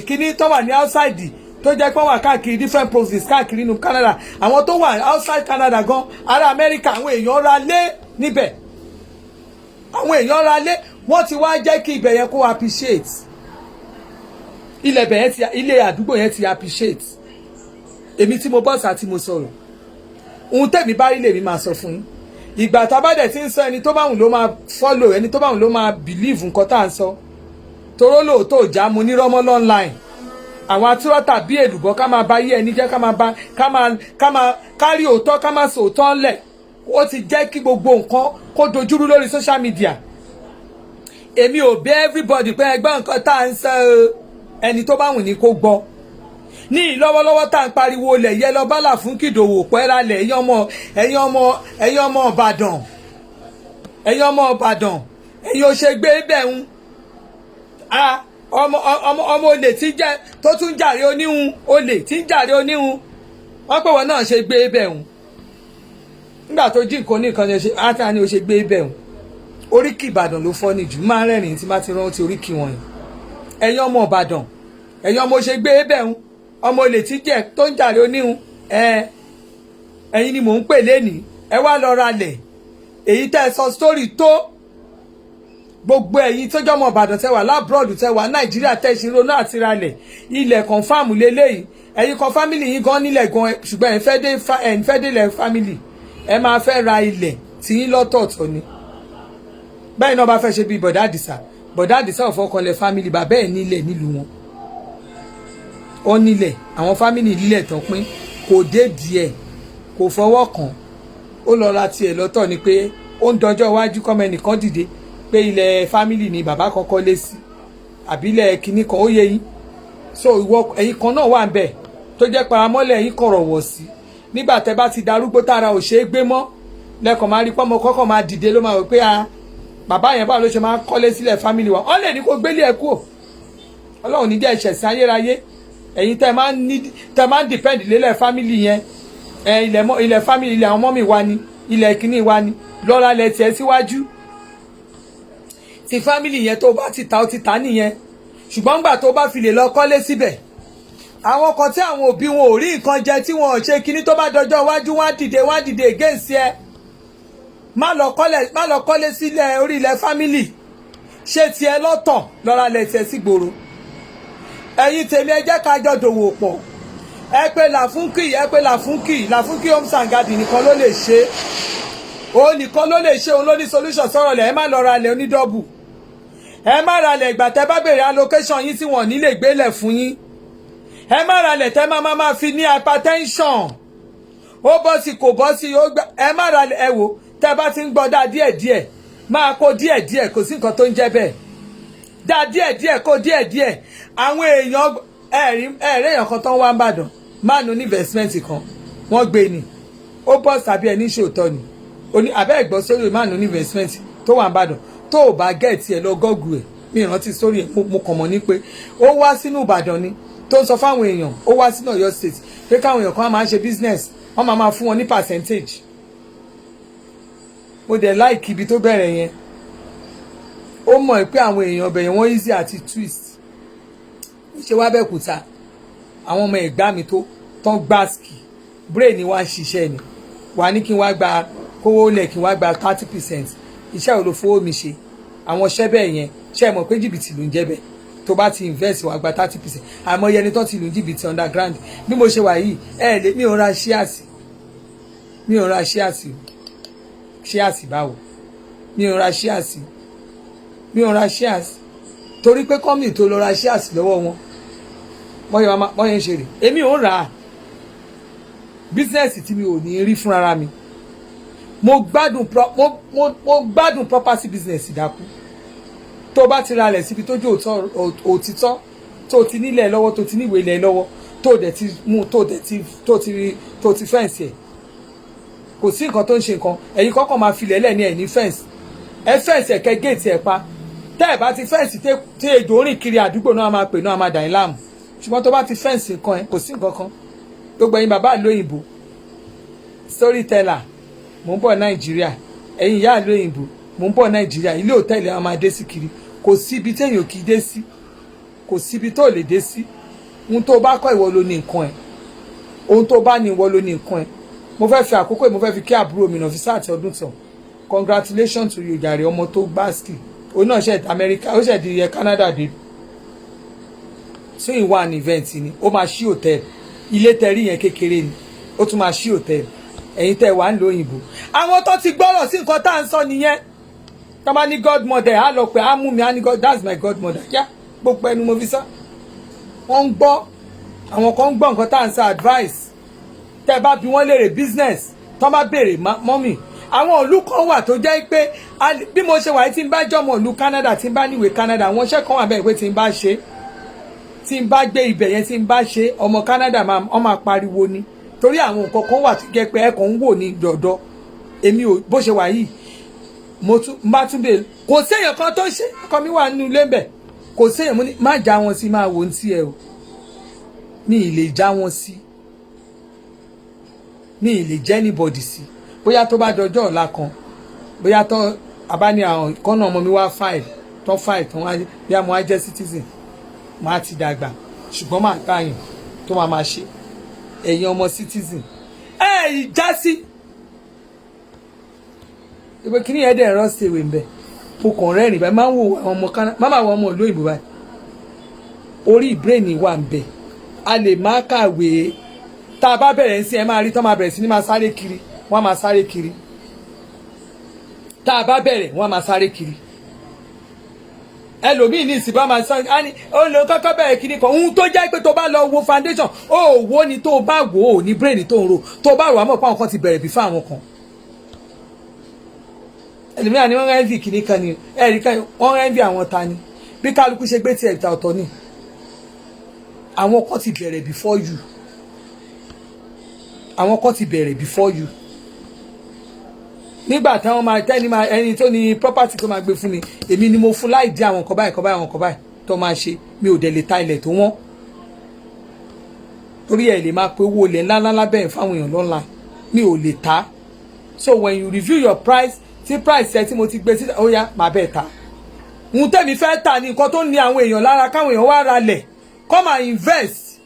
kíní tó wà ní outside tó jẹ́ pé wọ́n wà káàkiri different provinces káàkiri nínú Canada àwọn tó wà outside Canada gan ará America àwọn èèyàn ra lé níbẹ̀ àwọn èèyàn ra lé wọ́n ti wá jẹ́ kí ibẹ̀ yẹn kó appreciate ilé àdúgbò yẹn ti appreciate èmi tí mo bọ́ọ̀sì àti mo sọ̀rọ̀ ohun tẹ̀mí bá rí lèmi máa sọ fún yín ìgbà tá a bá dẹ̀ ti ń sọ ẹni tó bá wùn ló máa follow ẹni tó bá wùn ló máa believe nǹkan tá à ń sọ toró lóòótọ́ òjá mo ní rọ́mọ́ online àwọn atúrọ́tà bí èlùbọ́ ká máa bá yé ẹni jẹ́ ká máa kárí òótọ́ ká máa sòótọ́ ńlẹ̀ ó ti jẹ́ kí gbogbo nǹkan kó dojúrú lórí social media èmi ò bẹ̀ everybody pé ẹgbẹ́ nǹkan tá à ń sọ ẹni tó bá wùn ní kó gbọ́ ní ìlọ́wọ́lọ́wọ́ tá à ń pariwo lẹ̀ yẹ lọ bálà fún kìdòwò pẹ́ralẹ̀ ẹ̀yin ọmọ Ìbàdàn ẹ̀yin ò ṣe gbé bẹ̀ ń ọmọ olè tí jẹ́ tó tún jàre oníhun olè tí ń jàre oníhun wọ́n pè wọ́n náà ṣe gbé bẹ̀ ń nígbà tó jí nǹkan nìkan ni átà ni ó ṣe gbé bẹ̀ ń oríkì Ìbàdàn ló fọ́ ní jù máa ń rẹ́rìn tí má ti rántí oríkì wọn yìí ẹ̀yin ọmọ Ìbàdàn ẹ̀yin ọmọ ṣe gbé bẹ̀ ń ọmọ olè tí jẹ́ tó ń jàre oníhun ẹ̀yin ni mò ń pè lénìí ẹ wá lọ ralẹ̀ èyí tẹ́ ẹ sọ sítórì tó gbogbo ẹ̀yin tó jọmọ Ìbàdàn tẹ́ wà lábúrọ̀dù tẹ́ wà Nàìjíríà tẹ́ ṣe ronú àti ralẹ̀ ilẹ̀ kọ̀ǹfàmù lélẹ́yìí ẹ̀yin kan fámìlì yín gan nílẹ̀ gan ṣùgbọ́n ẹ̀ ń fẹ́ délẹ̀ fámìlì ẹ máa fẹ́ ra ilẹ̀ tí yín lọ́tọ̀ọ̀tọ̀ ni bẹ́ẹ̀ náà bá fẹ́ ṣe bí bọ̀dá àdìsá ọ̀fọ́kànlẹ̀ fámìlì bàbá ẹ̀ nílẹ̀ nílùú wọn ó nílẹ̀ àwọn fámìlì nílẹ̀ tán pín kò dé díẹ̀ kò fọwọ́ kàn ó lọ ra tiẹ̀ lọ́tọ̀ ni pé ó ń dọjọ́ iwájú kọ́mọ ẹnìkan dìde pé ilẹ̀ fámìlì ni bàbá kan kọ́lé sí àbílẹ̀ kìíní kan ó yẹ yín so ìwọ ẹ̀yin kan náà wà ń bẹ̀ tó jẹ́ paramọ́lẹ̀ ẹ̀yin kọ̀rọ̀ wọ̀ sí nígbà tẹ́ bá ti darúgbó tára ò ṣeé gbé mọ́ lẹ́kọ̀ọ́ máa rí pọ́nmọ kọ́kọ́ máa dìde ló máa wò pé bàbá yẹn báwo ló ṣe máa kọ́lé sílẹ̀ fámìlì wa ọ́ lè ní kó gbélé ẹ̀ kú ọlọ́run ní jẹ́ ìṣẹ̀sìn ayérayé ẹ̀yin tẹ́ máa ń depend lélẹ̀ fámìlì yẹn ilẹ̀ fámìlì ilẹ̀ àwọn ọmọ mi wa ni ilẹ̀ kìíní wa ni lọ́ra lẹ tiẹ̀ síwájú ti fámìlì yẹn tó bá ti ta ó ti ta nìyẹn ṣùgbọ́n gbà tó bá fi lè lọ kọ́lé síbẹ̀ àwọn kan tí àwọn òbí wọn ò rí nǹkan jẹ tí wọn ò ṣe kíní tó bá dọjọ́ iwájú wọ́n á dìde against ẹ má lọ kọ́lé sílẹ̀ orí ilẹ̀ fámìlì ṣe tiẹ̀ lọ́tọ̀ lọ́ra lẹ tiẹ̀ sí gbòòrò ẹ̀yin tèmi ẹ jẹ́ ká jọ dòwò pọ̀ ẹ pé Làfúnkì homes and garden nìkan ló lè ṣe òun nìkan ló lè ṣe òun ló ní solution sọ̀rọ̀ lẹ̀ ẹ má lọ ra lẹ̀ onídọ́bù ẹ má ra lẹ̀ ìgbà tẹ́ bá bèrè allocation yín tí wọ́n ní lè gbélẹ̀ fún yín ẹ má ra lẹ̀ tẹ́ máa fi ní hypertension ó bọ́ sí kò bọ́ sí ẹ má ra lẹ̀ ẹ wò tẹ́ bá ti ń gbọ́ dá díẹ̀díẹ̀ máa kó díẹ̀díẹ̀ kò sí nǹkan tó ń jẹ́ bẹ́ẹ̀ dá díẹ̀díẹ̀ kó díẹ̀díẹ̀ àwọn èèyàn ẹ̀rí èèyàn kan tó ń wá ń bàdàn máa nu ní investment kan wọ́n gbé ni ó bọ́ tàbí ẹni ṣòótọ́ ni oní abẹ́ ẹ̀gbọ́n sórí máa nu ní investment tó wà ń bàdàn tó ò bá gẹ̀ẹ́tì ẹ̀ lọ gọ́gù ẹ̀ mi ìrántí sórí ẹ̀ mo kàn mọ́ ní pé ó wá sínú Ìbàdàn ni tó ń sọ fáwọn èèyàn ó wá sínú Ọ̀yọ́ state pé káwọn èèyàn kan máa ń ṣe business wọ́n máa fún wọn ní percentage mo dẹ̀ láìkí ibi tó bẹ̀rẹ̀ yẹn ó mọ̀ pé àwọn èèyàn ọbẹ̀ yẹn wọ́n easy àti twist ṣe wá bẹ́ẹ̀kúta àwọn ọmọ ẹ̀gbá mi tó tán gbáàsì brain ni wá ń ṣiṣẹ́ ni wà ní kí n wá gba kówó lẹ̀ kí n wá gba 30% iṣẹ́ ò ló fowó mi ṣe àwọn iṣẹ́ bẹ́ẹ̀ yẹn ṣe mọ̀ pé jìbìtì ló ń jẹ́ bẹ́ẹ̀ tó bá ti invest wá gba 30% àmọ́ yẹni tó ti lù jìbìtì underground bí mo ṣe wà yìí mi ò ra ṣíàsì báwo mi ò ra ṣíàsì torí pé kọ́mìnì tó lọ ra ṣíàsì lọ́wọ́ wọn wọ́n yẹn ṣe rè èmi ò rà á bísínẹ́sì tí mi ò ní rí fúnra mi mo gbádùn property business dákú tó bá ti ralẹ̀ síbi tó jẹ́ òtítọ́ tó ti nílẹ̀ lọ́wọ́ tó ti níwèé ilẹ̀ lọ́wọ́ tó dẹ̀ ti mú tó ti fẹ́ǹsì ẹ̀ kò sí nǹkan tó ń ṣe nǹkan ẹ̀yin kọ́kọ́ máa filẹ̀ lẹ̀ ní ẹ̀ ní fẹ́ǹsì ẹ fẹ́ǹsì ẹ̀kẹ́ géètì ẹ̀ pa tẹ́ ẹ̀ bá ti fẹ́ǹsì tí ejò rìn kiri àdúgbò náà máa pè náà máa dà yín láàmú ṣùgbọ́n tó bá ti fẹ́ǹsì nǹkan ẹ̀ kò sí nǹkan kan gbogbo ẹ̀yin bàbá lóyìnbó storyteller mò ń bọ̀ Nàìjíríà ẹ̀yin ìyá lóyìnbó mò ń bọ̀ Nàìjíríà ilé òtẹ́ẹ̀lì àwọn máa dé sí kiri kò sí ibi téèyàn kì í dé sí kò sí ibi tó lè dé sí ohun tó bá kọ́ ìwọ ló ní nǹkan ẹ̀ ohun tó bá ní ìwọ ló ní nǹkan ẹ̀ mo fẹ́ fi àkókò mo fẹ́ fi kí àbúrò mi Nafisa àti ọdún tán congratulations to you jàre ọmọ tó gbáàsì òun náà ṣe Amẹ́ríkà ó ṣe di Canada dé tún ìwà ní event ni ó máa ṣí hòtẹ́ẹ̀lì ilé tẹ̀rí yẹn kékeré ni ó tún máa ṣí hòtẹ́ẹ̀lì ẹ̀yin tẹ́ wà ń lo òyìnbó àwọn tó ti gbọ́rọ̀ sí nǹkan tá à ń sọ nìyẹn tó bá ní godmother á lọ pé á mú mi á ní that's my godmother yá gbogbo ẹnu mo fi sọ wọ́n ń gbọ́ àwọn kan ń gbọ́ nǹkan tá à ń sọ advice tẹ́ bá bí wọ́n léèrè business tó bá béèrè mọ́mì àwọn ìlú kan wà tó jẹ́ pé bí mo ṣe wà tí n bá jọmọ ìlú Canada tí n bá níwèé Canada àwọn iṣẹ́ kan wà bẹ́ẹ̀ pé tí n bá ṣe tí n bá gbé ibẹ̀ yẹn tí n bá ṣe ọmọ Canada wọ́n máa pariwo ni torí àwọn nǹkan kan wà tó jẹ́ pé ẹ̀kọ́ ń wò ní dọ̀dọ̀ èmi ò bó ṣe wà yìí mo tún bá tún bèèrè kò séèyàn kan tó ṣe ọkọ mi wà nínú ilé ń bẹ̀ kò séèyàn mo ní má já wọn sí máa wò ó ti ẹ o mi ì lè já wọn sí mi ì lè jẹ́ anybody sí bóyá tó bá dọjọ́ ọ̀la kan bóyá tó abá ní àwọn ìkọ́nà ọmọ mi wá file tó wá bí a mọ̀ á jẹ́ citizen máa ti dàgbà ṣùgbọ́n máa gbàyàn tó máa ṣe ẹ̀yin ọmọ citizen já sí ìpè kí ni ẹ̀dẹ̀ ẹ̀rọ ṣe wè ń bẹ̀ mo kàn rẹ́rìn báyìí máa ń wo àwọn ọmọ kan máa wọ ọmọ ìlú òyìnbó báyìí orí brain wà ń bẹ̀ a lè má kàwé tá a bá bẹ̀rẹ̀ sí ẹ máa rí tó máa bẹ̀rẹ̀ sí ní máa sáré kiri wọ́n máa sáré kiri tá a bá bẹ̀rẹ̀ wọ́n máa sáré kiri ẹlòmíì ní ìsìnkú máa sọ á ní ó lè kọ́kọ́ bẹ̀rẹ̀ kiri kan ohun tó jẹ́ pé tó bá lọ wo foundation ó wo ni tó bá wò ó ní brain tó ń ro tó bá rò àmọ́ pé àwọn kan ti bẹ̀rẹ̀ bí fún àwọn kan ẹlòmíì ni wọ́n rẹ́ envy kìíní kan ni ẹ̀rí kan wọ́n rẹ́ envy àwọn ta ni bí kálukú ṣe gbé tiẹ̀ ìta ọ̀tọ̀ ni àwọn kan ti bẹ̀rẹ̀ before you àwọn kan ti bẹ̀rẹ̀ before you nígbà táwọn máa tẹ́ni máa ẹni tó ní property tó máa gbé fún mi èmi ni mo fún láì dí àwọn nǹkan báyìí àwọn nǹkan báyìí tó máa ṣe mi ò dẹ̀ lè ta ilẹ̀ tó wọ́n torí ẹ̀ lè máa pe owó ilẹ̀ ńláńlá bẹ́ẹ̀ fáwọn èèyàn lọ́la mi ò lè ta so when you review your price tí price ẹ tí mo ti gbé sí ó yá màá bẹ́ẹ̀ ta ohun tẹ́mi fẹ́ ta ni nǹkan tó ní àwọn èèyàn lára káwọn èèyàn wá ra lẹ̀ come and invest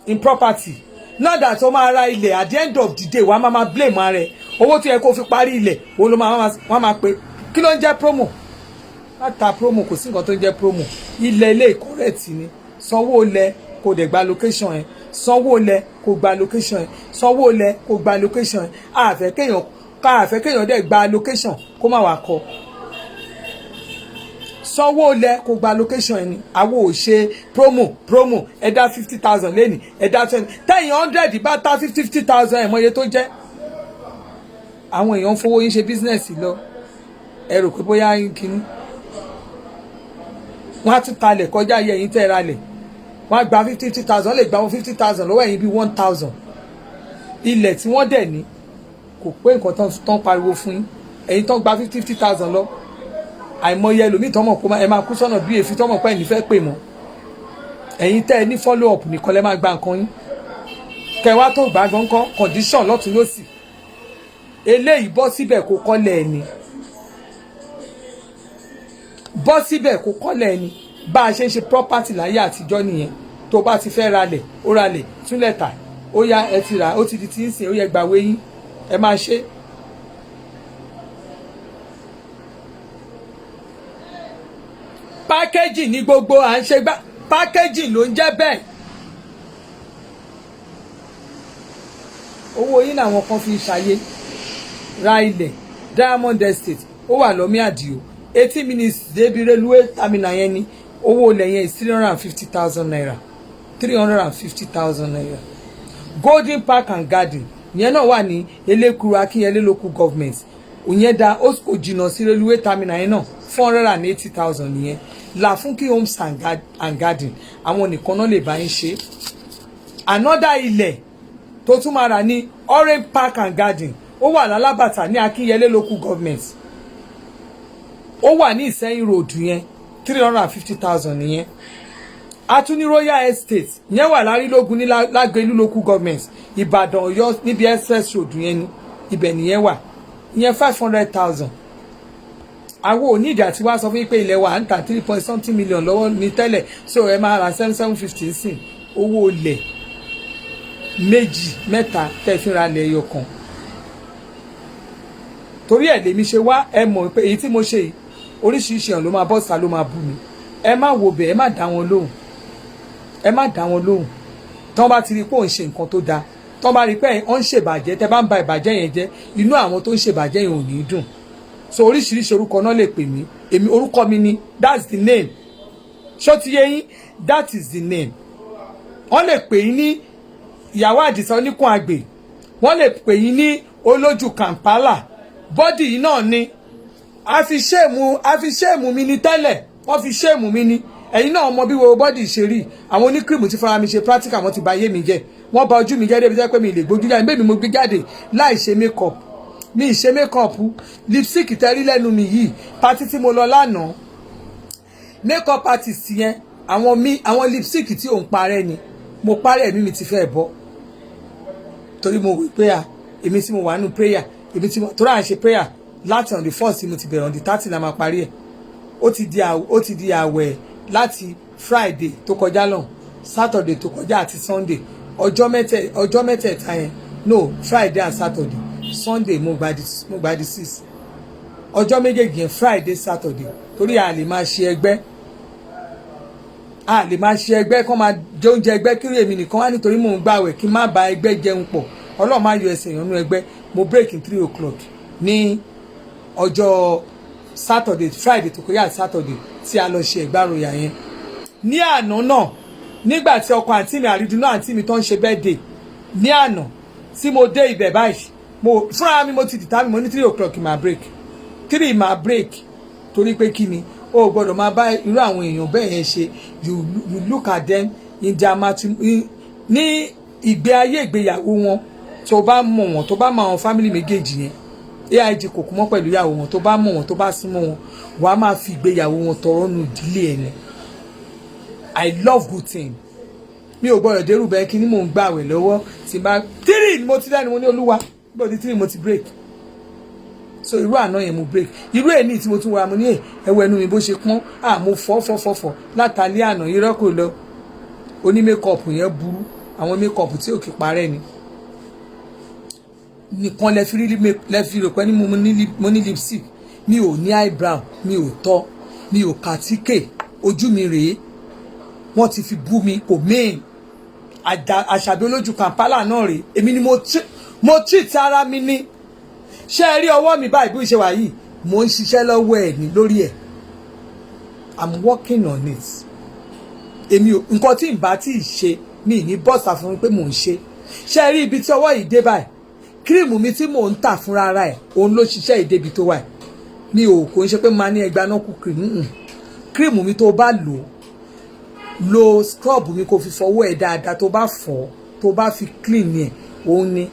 in property not that o máa ra ilẹ̀ at the end of the day wàá máa blame ara rẹ̀ owó tí ẹ kó fi parí ilẹ̀ òun ló wọ́n máa pe kí ló ń jẹ́ promo láta promo kò sí nǹkan tó ń jẹ́ promo ilẹ̀ ilé correct ni sanwó lẹ̀ kó dẹ̀ gba location ẹ̀, sanwó lẹ̀ kó gba location ẹ̀, sanwó lẹ̀ kó gba location ẹ̀. àfẹ́ kéèyàn dẹ̀ gba location kó má wàá kọ. sanwó lẹ̀ kó gba location ẹ̀ ni. àwo ò ṣe promo ẹ dá 50,000 lẹ́nìí ẹ dá 20 tẹ̀yìn 100 bá ta 50,000 ẹ̀ mọ iye tó jẹ́. àwọn èèyàn ń fowó yín ṣe bísínẹ́sì lọ ẹ rò pé bóyá kínní wọ́n á tún talẹ̀ kọjá iye ẹ̀yìn tẹ́ ra lẹ̀ wọ́n á gba 50,000 lè gba wọn 50,000 lọ́wọ́ ẹ̀yìn bíi 1,000 ilẹ̀ tí wọ́n dẹ̀ ní kò pé nǹkan tán pariwo fún yín ẹ̀yin tán gba 50,000 lọ àìmọye ẹlòmíì tọ́mọ̀ kó ẹ máa kú sọ́nà bí èéfín tọ́mọ̀ pẹ́ ní fẹ́ pè mọ́ ẹ̀yin tẹ́ ẹ ní follow up nìkan lẹ́ máa gba nǹkan yín kẹwàá tó gbà gbọ́n condition lọ́tún lọ́sì eléyìí bọ́ síbẹ̀ kó kọ́lẹ̀ ẹni bọ́ síbẹ̀ kó kọ́lẹ̀ ẹni bá a ṣe ń ṣe property láyé àtijọ́ nìyẹn tó bá ti fẹ́ ralẹ̀ ó ralẹ̀ túnlẹ̀ tà ó yá ẹ ti rà ó ti di ti ń sìn ó yẹ gbàwé yín ẹ máa ṣe. pákéjì ní gbogbo à ń ṣe gbá pákéjì ló ń jẹ́ bẹ́ẹ̀. owó yín làwọn kan fi ṣàyè ra ilẹ̀ Diamond Estate ó wà lọ́mí àdìo 80 minutes débi railway terminal yẹn ni owó ilẹ̀ yẹn is 350,000 naira 350,000 naira. Golden Park and Garden yẹn náà wà ní Elekuru Akinyele local government òyìn da ó kò jìnnà sí railway terminal yẹn náà 480,000 nìyẹn. Lafunki Homes and Garden àwọn nìkan náà lè bá yín ṣe. Another ilẹ̀ tó tún máa rà ní Orange Park and Garden ó wà lálábàtà ní Akinyele local government ó wà ní Ìsẹ́yìn road yẹn 350,000 nìyẹn. Atúní Royal Estate yẹn wà lárílógún ní Lágbèlú local government Ìbàdàn Ọ̀yọ́ níbi express road yẹn ni ibẹ̀ nìyẹn wà ìyẹn 500,000. àwọn onídìí àti wá sọ fún yín pé ilẹ̀ wa ń ta 3 million lọ́wọ́ ní tẹ́lẹ̀ so ẹ máa ra 750 sí owó ilẹ̀ méjì mẹ́ta tẹ́ fi ra ilẹ̀ ẹyọ kan. torí ẹ̀ lèmi ṣe wá ẹ mọ̀ pé èyí tí mo ṣe yìí oríṣiríṣi ọ̀n ló máa bọ́ sá ló máa bú mi ẹ má wo bẹ̀ ẹ má dá wọn lóhùn ẹ má dá wọn lóhùn tán bá ti rí pé òun ṣe nǹkan tó dáa tán bá rí pé òun ṣèbàjẹ́ tẹ́ bá ń ba ìbàjẹ́ yẹn jẹ́ inú àwọn tó ń ṣèbàjẹ́ yẹn ò ní dùn so oríṣiríṣi orúkọ náà lè pè mí èmi orúkọ mi ni that's the name ṣó ti yé yín that is the name wọ́n lè pè yín ní ìyàwó àdìsá oníkun àgbè wọ́n lè pè yín ní olójú Kampala bọ́dì yìí náà ni a fi ṣéèmù mi ní tẹ́lẹ̀ wọ́n fi ṣéèmù mi ní ẹ̀yin náà mọ bí wo bọ́dì ṣe rí àwọn oníkírìmù ti fara mi ṣe practical wọ́n ti bà ayé mi jẹ́ wọ́n bà ojú mi jẹ́ débi jẹ́ pé mi lè gbójú jáde bẹ́ẹ̀ mi mo gbé jáde láì ṣe makeup mi ì ṣe makeup lipstick tẹ́rí lẹ́nu mi yìí pati tí mo lọ lánàá makeup artist yẹn àwọn lipstick tí òun parẹ́ ni mo parẹ́ ẹ̀mí mi ti fẹ́ bọ́ torí mo wí pé èmi tí mo wà nínú prayer èmi tí mo torí à ń ṣe prayer láti on the 1st mo ti bẹ̀rẹ̀ on the 30 la máa parí ẹ̀ ó ti di àwẹ̀ láti Friday tó kọjá lọ Saturday tó kọjá àti Sunday ọjọ́ mẹ́tẹ̀ẹ̀ta yẹn no Friday and Saturday Sunday mo gba di 6 ọjọ́ méjèèjì yẹn Friday Saturday torí a lè máa ṣe ẹgbẹ́ kán máa jẹ oúnjẹ ẹgbẹ́ kí èmi nìkan wá nítorí mò ń gbàwẹ̀ kí n má ba ẹgbẹ́ jẹun pọ̀ Ọlọ́run máa yọ ẹsẹ̀ ìyànnú ẹgbẹ́ mo break in 3 o'clock ní ọjọ́ Saturday Friday tó kọjá Saturday tí a lọ ṣe ìgbàròyà yẹn ní àná náà nígbà tí ọkọ àǹtí mi àrídùnú àǹtí mi tó ń ṣe birthday ní àná tí mo dé ibẹ̀ báyìí fúnra mi mo ti dìtà mi mo ní 3 o'clock máa break 3 máa break torí pé kí ni o gbọ́dọ̀ máa bá irú àwọn èèyàn bẹ́ẹ̀ yẹn ṣe you look at them in their ní ìgbé ayé ìgbéyàwó wọn tó bá mọ̀ wọn tó bá mọ̀ àwọn family méjèèjì yẹn AIG kò kú mọ́ pẹ̀lú ìyàwó wọn tó bá mọ̀ wọn tó bá súnmọ́ wọn wàá máa fi ìgbéyàwó wọn tọrọ nù ìdílé ẹ̀ ni I love good thing mi ò gbọ́dọ̀ dérú bẹ́ẹ̀ kí ni mò ń gbàwẹ̀ lọ́wọ́ tí bá 3 ni mo ti lẹ́nu mo ní Olúwa gbọ́dọ̀ 3 mo ti break so irú àná yẹn mo break irú èní tí mo tún wá mo ní ẹwọ ẹnu mi bó ṣe pọ́n mo fọ́ látàlẹ́ àná irọ́ kò lọ oní makeup yẹn burú àwọn makeup tí ò kì parẹ́ ni nìkan lẹ́fi rò pé ní mo ní lipstick mi ò ní eyebrow mi ò tọ́ mi ò kàtíkè ojú mi rèé wọ́n ti fi bú mi kò main Àṣàbí olójú Kampala náà rèé èmi ni mo treat ara mi ní ṣé ẹ rí ọwọ́ mi báyìí bí ṣe wà yìí mo ń ṣiṣẹ́ lọ́wọ́ ẹ̀ ní lórí ẹ̀ I'm working on it èmi ò nǹkan tí n bá tí ì ṣe mi ní bọ́sà fún mi pé mò ń ṣe ṣé ẹ rí ibi tí ọwọ́ yìí dé báyìí kírìmù mi tí mò ń tà fúnra ara ẹ̀ òun ló ṣiṣẹ́ ìdébi tó wà mi ò kò ń ṣe pé máa ní ẹgbàá náà kú kírìmù mi tó bá lo scrub mi kò fi fọwọ́ ẹ̀ dáadáa tó bá fọ̀ tó bá fi clean ẹ̀ òun ni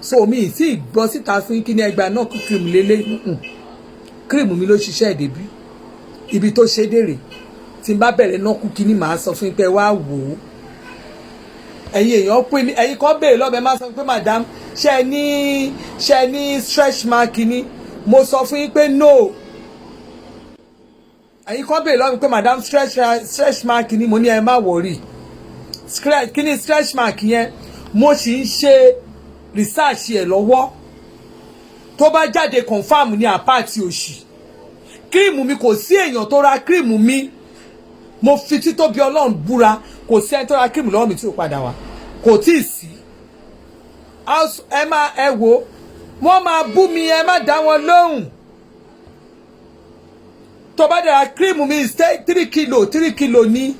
so mi tí gbọ́ síta fún kí ní ẹgbàá náà kú kírìmù lélẹ̀ kírìmù mi ló ṣiṣẹ́ ìdébí ibi tó ṣe dèrè tí n bá bẹ̀rẹ̀ náà kú kí ní màá sọ fún pé wá wò ó ẹ̀yin èèyàn pè mí ẹ̀yin kan béèrè lọ́bẹ̀ máa sọ pé madam ṣe ní stretch mark ni mo sọ fún yín pé no ẹ̀yin kan béèrè lọ́bẹ̀ pé madam stretch mark ni mo ní ẹ má wọ̀rí kí ni stretch mark yẹn mo sì ń ṣe research ẹ̀ lọ́wọ́ tó bá jáde confam ní àpáàtì òṣì kírìmù mi kò sí èèyàn tó ra kírìmù mi mo fi títóbi Ọlọ́run búra kò sí ẹni tó ra kírìmù lọ́wọ́ mi tí ò padà wá kò tí ì sí ẹ wo wọ́n máa bú mi ẹ má dá wọn lóhùn tó bá dára kírìmù mi 3 kilo ní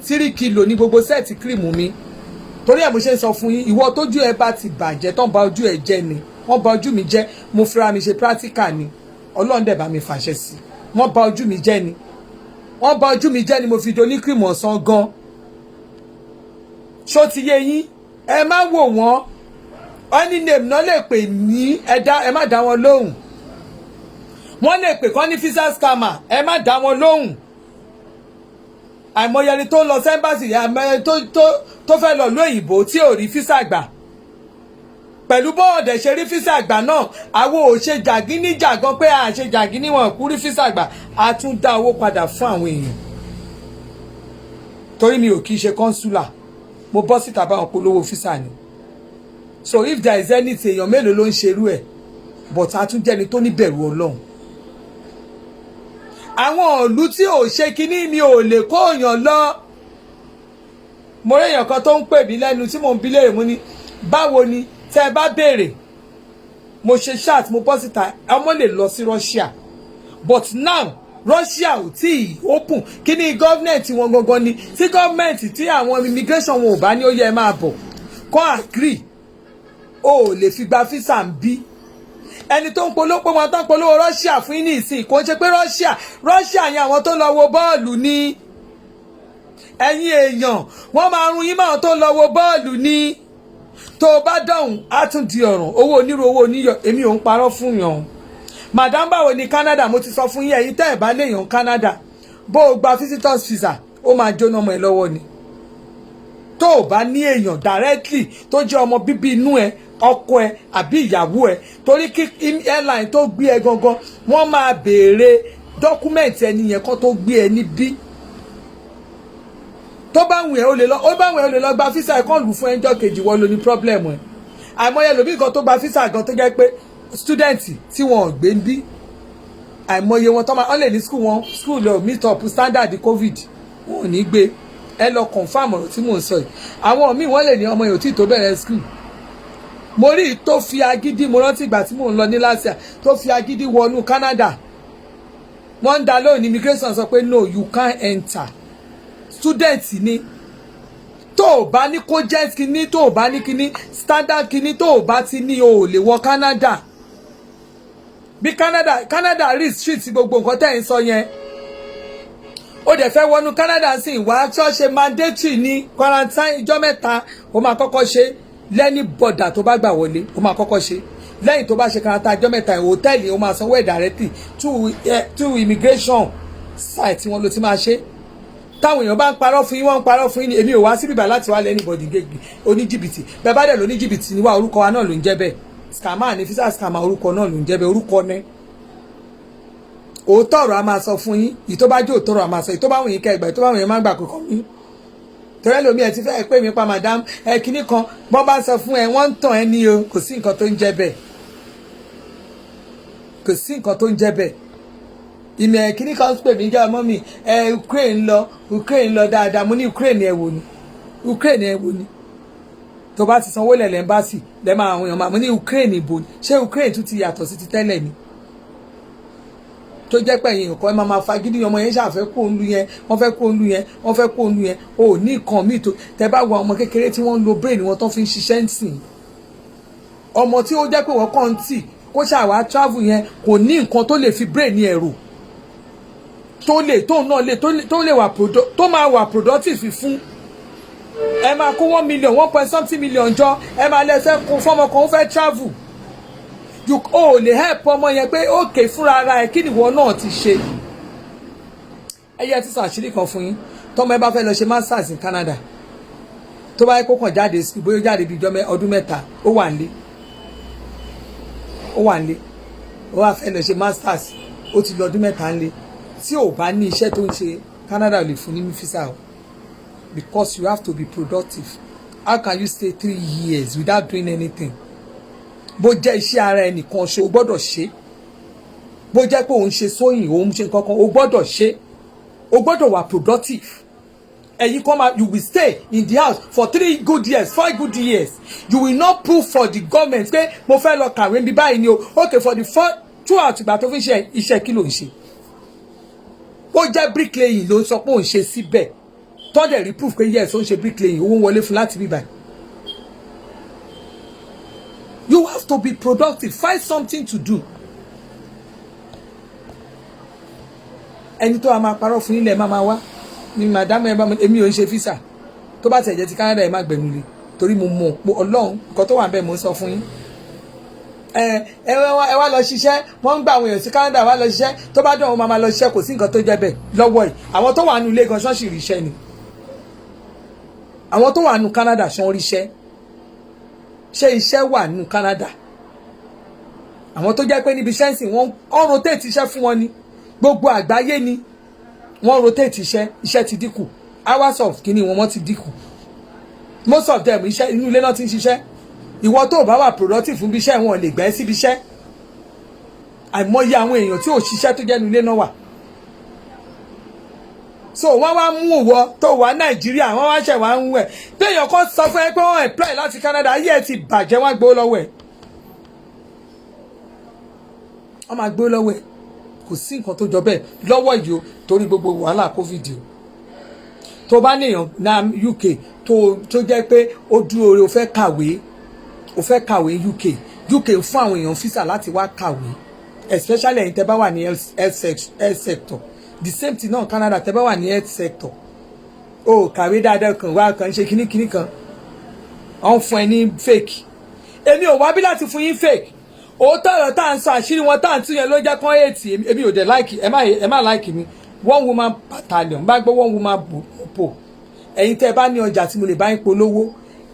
3 kilo ní gbogbo sẹ́ẹ̀tì kírìmù mi torí ẹ̀ mo ṣe ń sọ fún yín ìwọ tójú ẹ bá ti bàjẹ́ tán bà ojú ẹ jẹ́ ni wọ́n bà ojú mi jẹ́ mo fira mi ṣe practical ni Ọlọ́run dẹ̀ bá mi fàṣẹ sí wọ́n bà ojú mi jẹ́ ni wọ́n bà ojú mi jẹ́ ni mo fi do ní kírìmù ọ̀sán gan ṣó ti yé yín ẹ má wò wọ́n any name náà lè pè ní ẹ má dá wọn lóhùn wọ́n lè pè kọ́ ní visa scammer ẹ má dá wọn lóhùn àìmọye ẹni tó ń lọ sẹ́ńbàsì àìmọye tó fẹ́ lọ lóyìnbó tí ò rí físà gbà pẹ̀lú bọ́ọ̀dẹ̀ ṣe rí físà gbà náà àwọn ò ṣe jàgínní jàgan pé à ṣe jàgínní wọn kú rí físà gbà a tún dá owó padà fún àwọn èèyàn torí mi ò kì í ṣe kọ́nsúlà mo bọ́ síta báwọn polówó físà ni so if there is anything èèyàn mélòó ló ń ṣerú ẹ̀ but a tún jẹ́ni tó níbẹ̀rù Ọlọ́run àwọn ìlú tí ò ṣe kinní mi ò lè kó èèyàn lọ mo rí èèyàn kan tó ń pè mí lẹ́nu tí mò ń bi léèrè mo ní báwo ni tẹ́ ẹ bá béèrè mo ṣe chat mo bọ́ síta ọmọ lè lọ sí Russia but now Russia ò tí ì open kí ni gọ́ọ̀mẹ̀ntì wọn gangan ni tí gọ́ọ̀mẹ̀ntì tí àwọn immigration wọn ò bá ní ó yẹ máa bọ̀ kọ́ agree o ò lè fi gba visa ń bí ẹni tó ń polówó wọn tó ń polówó Russia fún yín ní ìsìn kò ń ṣe pé Russia yẹn àwọn tó lọ wo bọ́ọ̀lù ni ẹ̀yin èèyàn wọ́n máa run yín máa tó lọ wo bọ́ọ̀lù ni tó o bá dọ̀hùn á tún di ọ̀ràn owó onírú owó oníyọ̀ èmi ò ń parọ́ fún yàn madam báwo ni Canada mo ti sọ fún yín ẹ̀yin tẹ́ ẹ̀ bá léèyàn Canada bó o gba visitors visa ó máa jóná ọmọ ẹ lọ́wọ́ ni tó o bá ní èèyàn directly tó jẹ́ ọmọ bíbí inú ẹ ọkọ ẹ àbí ìyàwó ẹ torí kí airline tó gbé ẹ gangan wọ́n máa béèrè dọ́kúmẹ̀ntì ẹni yẹn kan tó gbé ẹ níbí tó bá wùn ẹ ó lè lọ gba visa ẹ kàn lù fún ẹjọ́ kejì wọ́n ló ní problem ẹ àìmọye lòbí kan tó gba visa gan tó jẹ́ pé student tí wọn ò gbé ń bí àìmọye wọn tó máa lè ní school lọ meet up standard covid wọn ò ní gbé ẹ lọ confam ọ̀rọ̀ tí mò ń sọ yìí àwọn míì wọ́n lè ní ọmọ yòó tí tó bẹ̀rẹ̀ school mo rí tó fi agídí mo rántí ìgbà tí mò ń lọ ní lásìá tó fi agídí wọnú Canada wọ́n ń dá lóhùn immigration sọ pé no you can't enter student ni tó o bá ní cogent kíní tó o bá ní kíní standard kíní tó o bá ti ní o ò lè wọ Canada bí Canada restrict gbogbo nǹkan tẹ́ ń sọ yẹn ó dẹ̀ fẹ́ wọnú Canada sí ìwà ṣọ́ọ̀ṣe mandatory ní quarantine ìjọ́ mẹ́ta ó máa kọ́kọ́ ṣe lẹ́ni bọ̀dà tó bá gbà wọlé ó máa kọ́kọ́ ṣe lẹ́yìn tó bá ṣe quarantine ìjọ́ mẹ́ta ìwò hòtẹ́ẹ̀lì ó máa sanwó ẹ̀ directly to immigration site wọn ló ti máa ṣe táwọn èèyàn bá ń parọ́ fún yín wọ́n ń parọ́ fún yín èmi ò wá síbí bá láti wá lẹ́ni bọ̀dì oníjìbìtì bẹ́ẹ̀ bá dẹ̀ lóní jìbìtì ni wá orúkọ wa náà ló ń jẹ́ bẹ́ẹ̀ scammer ni fisa scammer orúkọ náà ló ń jẹ́ bẹ́ẹ̀ orúkọ ní òótọ́ ọ̀rọ̀ a máa sọ fún yín ìtó bá jẹ́ òótọ́ ọ̀rọ̀ a máa sọ ìtó bá wùn yín kẹ́ ìgbà ìtó bá wùn yín máa ń gbà kọ̀ọ̀kan mí torí ẹlòmíì ẹ ti fẹ́ pè mí pa madam ẹ kíní kan bọ́n bá sọ fún ẹ wọ́n ń tàn ẹ ní o kò sí nǹkan tó ń jẹ́ bẹ́ẹ̀ kò sí nǹkan tó ń jẹ́ bẹ́ẹ̀ ìmọ̀ kíní kan pè mí jẹ́ ọmọ mi Ukraine lọ dáadáa mo ní Ukraine ẹ̀ wò ni tó bá ti sanwó lẹ̀lẹ̀ ẹ́mbásì lẹ́mọ̀ àwọn èèyàn máa mo ní Ukraine ìbò ni ṣé Ukraine tún ti yàtọ̀ sí ti tẹ́lẹ̀ ni tó jẹ́ pé ẹ̀yin nǹkan ẹ máa fagídí ọmọ yẹn ṣàfẹ́ kó ń lu yẹn wọ́n fẹ́ kó ń lu yẹn wọ́n fẹ́ kó ń lu yẹn o ò ní nǹkan míì tó tẹ bá wo ọmọ kékeré tí wọ́n ń lo brain wọn tó fi ń ṣiṣẹ́ ń sìn ọmọ tí ó jẹ́ pé wọ́n kàn ń tì kó ṣàwá travel yẹn kò ní nǹkan tó lè fi brain yẹn rò tó máa wà productive fún ẹ máa kó 1 million 1.something million jọ ẹ máa lẹ́sẹ̀ kó fọ́mọ kan ó fẹ́ travel o lè help ọmọ yẹn pé òkè fúnra ara ẹ kí nìwọ náà ti ṣe ẹyẹ ti ṣàṣírí kan fún yín tọmọ ẹ bá fẹ́ lọ ṣe masters in Canada tó bá yẹ kó kàn jáde sí bóyá jáde bíi ọdún mẹ́ta ó wà nílé ó wà fẹ́ lọ ṣe masters ó ti lọ ọdún mẹ́ta nílé tí ò bá ní iṣẹ́ tó ń ṣe Canada lè fún ní visa o because you have to be productive how can you stay 3 years without doing anything bó jẹ́ iṣẹ́ ara ẹnìkan ṣe o gbọ́dọ̀ ṣe bó jẹ́ pé òun ṣe sóyìn òun ṣe kankan o gbọ́dọ̀ ṣe o gbọ́dọ̀ wà productive ẹ̀yin kan máa you will stay in the house for 3 good years 4 good years you will not prove for the government pé mo fẹ́ lọ kàwé bí báyìí ni o okay for the 2 àtìgbà tó fi ṣe iṣẹ́ kí ló ń ṣe ó jẹ́ bricklaying ló ń sọ pé òun ṣe síbẹ̀ tọ́dẹ̀ rí proof pé yes ó ń ṣe bricklaying owó wọlé fún láti bí báyìí. You have to be productive. Find something to do. Ẹni tó a máa parọ́ fún ilẹ̀ máa wá ni madam ẹ bá èmi ò ń ṣe visa tó bá tẹ̀ jẹ́ ti Canada ẹ má gbẹ̀nu lé torí mo mọ̀ pé Ọlọ́run nǹkan tó wà ń bẹ̀ mo ń sọ fún yín. Ẹ wá lọ ṣiṣẹ́ wọ́n ń gba àwọn èèyàn sí Canada wá lọ ṣiṣẹ́ tó bá dùn àwọn máa lọ ṣiṣẹ́ kò sí nǹkan tó jẹ́ bẹ́ẹ̀ lọ́wọ́ yìí àwọn tó wà nù ilé gan ṣọ́ọ̀ṣì ríṣẹ́ ni àwọn tó wà nù Canada ṣọ́ọ̀ ríṣẹ́ ṣé iṣẹ́ wà nù Canada àwọn tó jẹ́ pé níbi iṣẹ́ ń sìn wọ́n rotate iṣẹ́ fún wọn ni gbogbo àgbáyé ni wọ́n rotate iṣẹ́ ti dínkù hours of kìíní wọn ti dínkù most of them iṣẹ́ inú ilé náà ti ń ṣiṣẹ́ ìwọ tó bá wà productive fún bí iṣẹ́ wọn lè gbẹ́ síbi iṣẹ́ àìmọye àwọn èèyàn tí ò ṣiṣẹ́ tó jẹ́ inú ilé náà wà so wọ́n wá mú ìwọ tó wà Nàìjíríà wọ́n wá ṣẹ̀ wá ń wẹ̀ téèyàn kan sọ fún ẹ pé wọ́n employ láti Canada ayé ẹ ti bàjẹ́ wọ́n á gbó lọ́wọ́ ẹ̀ wọ́n máa gbó lọ́wọ́ ẹ̀ kò sí nǹkan tó jọ bẹ́ẹ̀ lọ́wọ́ yìí o torí gbogbo wàhálà covid o tó bá níyàn na UK tó jẹ́ pé ó dúró rẹ̀ ó fẹ́ kàwé UK ń fún àwọn èèyàn físà láti wá kàwé especially ẹ̀yin tẹ́ bá wà ní health sector the same thing náà Canada tẹ́ bá wà ní health sector o kàwé dáadáa kan wá kan ṣe kíní kan wọ́n fún ẹ ní fake èmi ò wá bí láti fún yín fake òótọ́ ọ̀rọ̀ tá à ń sọ àṣírí wọn tá à ń tún yẹn ló jẹ́ kán èètì èmi ò dẹ̀ láìkì ẹ má láìkì mi one woman battalion bá gbọ́ one woman pò ẹ̀yin tẹ́ bá ní ọjà tí mo lè bá yín polówó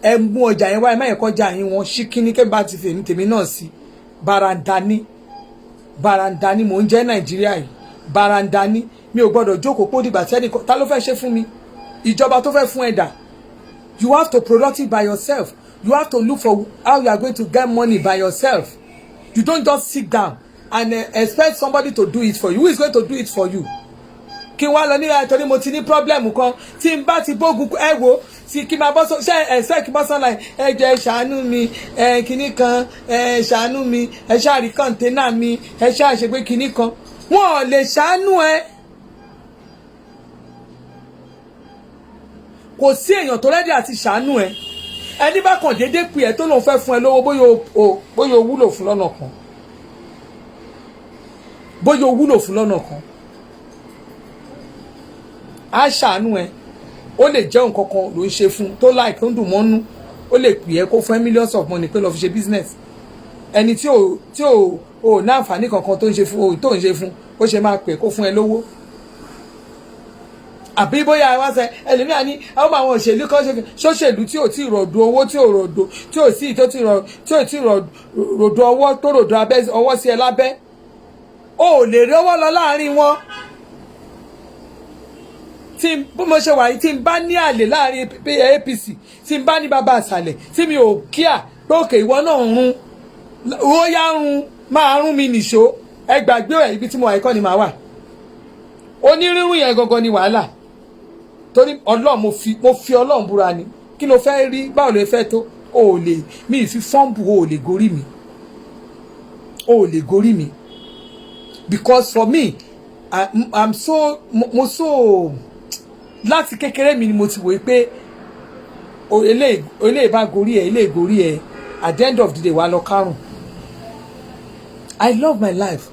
ẹ mú ọjà yẹn wá ẹ má yẹn kọjá yín wọn ṣí kíní kẹ́ bá ti fèmí tèmi náà sí barandani mò ń jẹ́ Nàìjíríà yìí barandani mi ò gbọ́dọ̀ jókòó pó dìgbà tẹ́nì kan ta ló fẹ́ ṣe fún mi ìjọba tó fẹ́ fún ẹ̀dà you have to productive by yourself you have to look for how you are going to get money by yourself. You don't just sit down and expect somebody to do it for you. Who is going to do it for you? Kí wá lọ ní àtọ́rí mo ti ní problem kan tí n bá ti bógun ẹ wo tí kí máa bọ́ sọ ṣe ẹ̀sẹ̀ kí bọ́ sọ láì ẹ jẹ́ ṣàánú mi kinní kan ṣàánú mi ẹ ṣàrí kọ́ńténà mi ẹ ṣàṣepé kinní kan wọn ò lè ṣàánú ẹ. Kò sí èèyàn tó rẹ́dí àti ṣàánú ẹ. Ẹni bá kàn déédéé pè ẹ́ tó lòun fẹ́ fún ẹ lówó bóyá o wúlò fún lọ́nà kan á ṣàánú ẹ ó lè jẹ́ nǹkan kan ló ń ṣe fún tó láì tó ń dùn mọ́nú ó lè pè ẹ́ kó fún ẹ millions of money pé lọ́ọ́ fi ṣe business ẹni tí ò ní àǹfààní kankan tó ń ṣe fún ó ṣe máa pè kó fún ẹ lówó àbí bóyá wá sẹ ẹlòmíà ní àwọn òṣèlú kan ṣòṣèlú tí ò tí rọ̀dù owó tí ò tí rọ̀dù ọwọ́ tó rọ̀dù ọwọ́ sí ẹ lábẹ́ o ò lè rí ọwọ́ lọ láàrin wọn tí bó mo ṣe wà yìí tí n bá ní àlè láàrin APC tí n bá ní bàbá àṣàlẹ̀ tí mi ò kíà pé òkè ìwọ náà run ó yá run máa rún mi nìṣó ẹ gbàgbé ẹ ibi tí mo wà ikọ́ ni màá wà onírírùn yẹn gangan ni wàhálà torí Ọlọ́run mo fi Ọlọ́run búra ni kí ló fẹ́ rí báwo ló fẹ́ tó o ò lè mi ì fi fọ́ǹbù o ò lè gorí mi o ò lè gorí mi because for me I'm so mo so láti kékeré mi ni mo ti wòye pé eléyìí bá gorí ẹ eléyìí gorí ẹ at the end of the day wà lọ kárùn. I love my life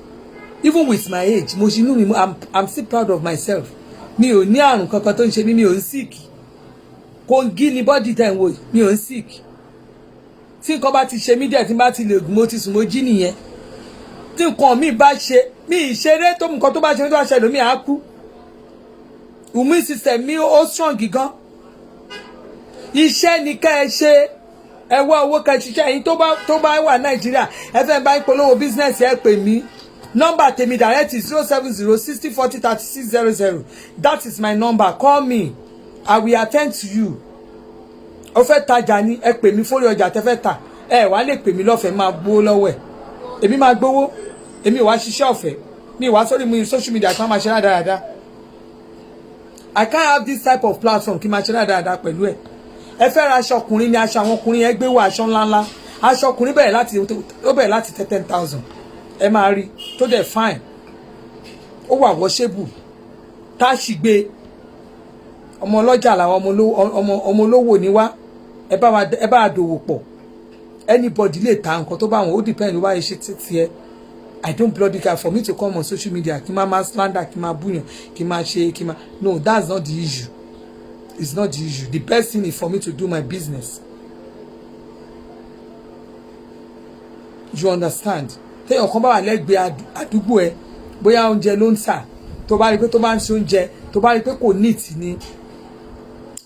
even with my age mo ṣe inú mi I'm still proud of myself mi ò ní àrùn kankan tó ń ṣe mí mi ò ń sick kòǹgì ni body time wo mi ò ń sick tí nǹkan bá ti ṣe mí díẹ̀ tí n bá ti lè gùn mo ti sùn mo jí nìyẹn tí nǹkan mi bá ṣe mi ìṣeré tó nǹkan tó bá ṣe tó bá ṣe lómi á kú immune system mi ó strong gan iṣẹ́ ni ká ẹ ṣe ẹ wá owó ká ẹ ṣiṣẹ́ ẹ̀yin tó bá wà Nàìjíríà ẹ fẹ́ bá polówó business ẹ pè mí number tèmi direct is 07060403600 that is my number call me I will attend to you ó fẹ́ tajà ní ẹ pè mí fórí ọjà tẹ́ fẹ́ tà ẹ wá lè pè mí lọ́fẹ̀ẹ́ máa gbowó lọ́wọ́ ẹ̀ èmi máa gbowó èmi wá ṣiṣẹ́ ọ̀fẹ́ mi wá sórí mi social media kan máa ṣe dáadáa I can't have this type of platform kí máa ṣe dáadáa pẹ̀lú ẹ̀ ẹ fẹ́ ra aṣọ ọkùnrin ní aṣọ àwọn ọkùnrin ẹ gbé wọ aṣọ ńláńlá aṣọ ọkùnrin bẹ̀rẹ̀ láti 10,000 ẹ máa rí tó dẹ̀ fine ó wà washable tá a sì gbé ọmọ ọlọ́jà làwọn ọmọ olówó ni wá ẹ bá dòwò pọ̀ anybody lè ta nǹkan tó bá wọn ó depend wá iṣẹ́ títí ẹ I don't bloody care for me to come on social media kí máa slander kí máa búyàn kí máa ṣe kí máa no that's not the issue it's not the issue the best thing is for me to do my business you understand téèyàn kan bá wà lẹ́gbẹ̀ẹ́ àdúgbò ẹ bóyá oúnjẹ ló ń tà tó bá rí pé tó bá ń ṣe oúnjẹ tó bá rí pé kò neat ni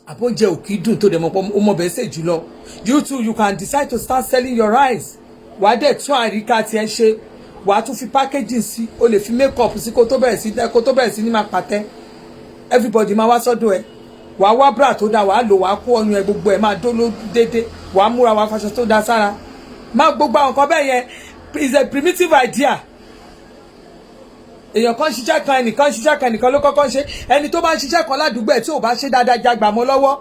àbóúnjẹ ò kì í dùn tó dẹ̀ mọ̀ pé ó mọ̀ bẹ́ẹ̀ sè jùlọ you too you can decide to start selling your rice wàá dẹ̀ tún àríkà tiẹ̀ ṣe wàá tún fi packaging sí o lè fi make up sí kó tó bẹ̀rẹ̀ sí ní máa pàtẹ́ everybody máa wá sọ́dọ̀ ẹ wàá wá bra tó dáa wàá lò wàá kó ọyàn ẹ gbogbo ẹ máa dó ló déédéé wàá múra wàá faṣọ tó dáa sára má gbogbo àwọn nǹkan bẹ́ẹ̀ yẹn is a primitive idea èèyàn kan ṣiṣẹ́ kan ẹnìkan ṣiṣẹ́ kan ẹnìkan ló kọ́kọ́ ṣe ẹni tó bá ń ṣiṣẹ́ kan ládùúgbò ẹ̀ tí ò bá ṣe dáadáa jágbà mọ́ lọ́wọ́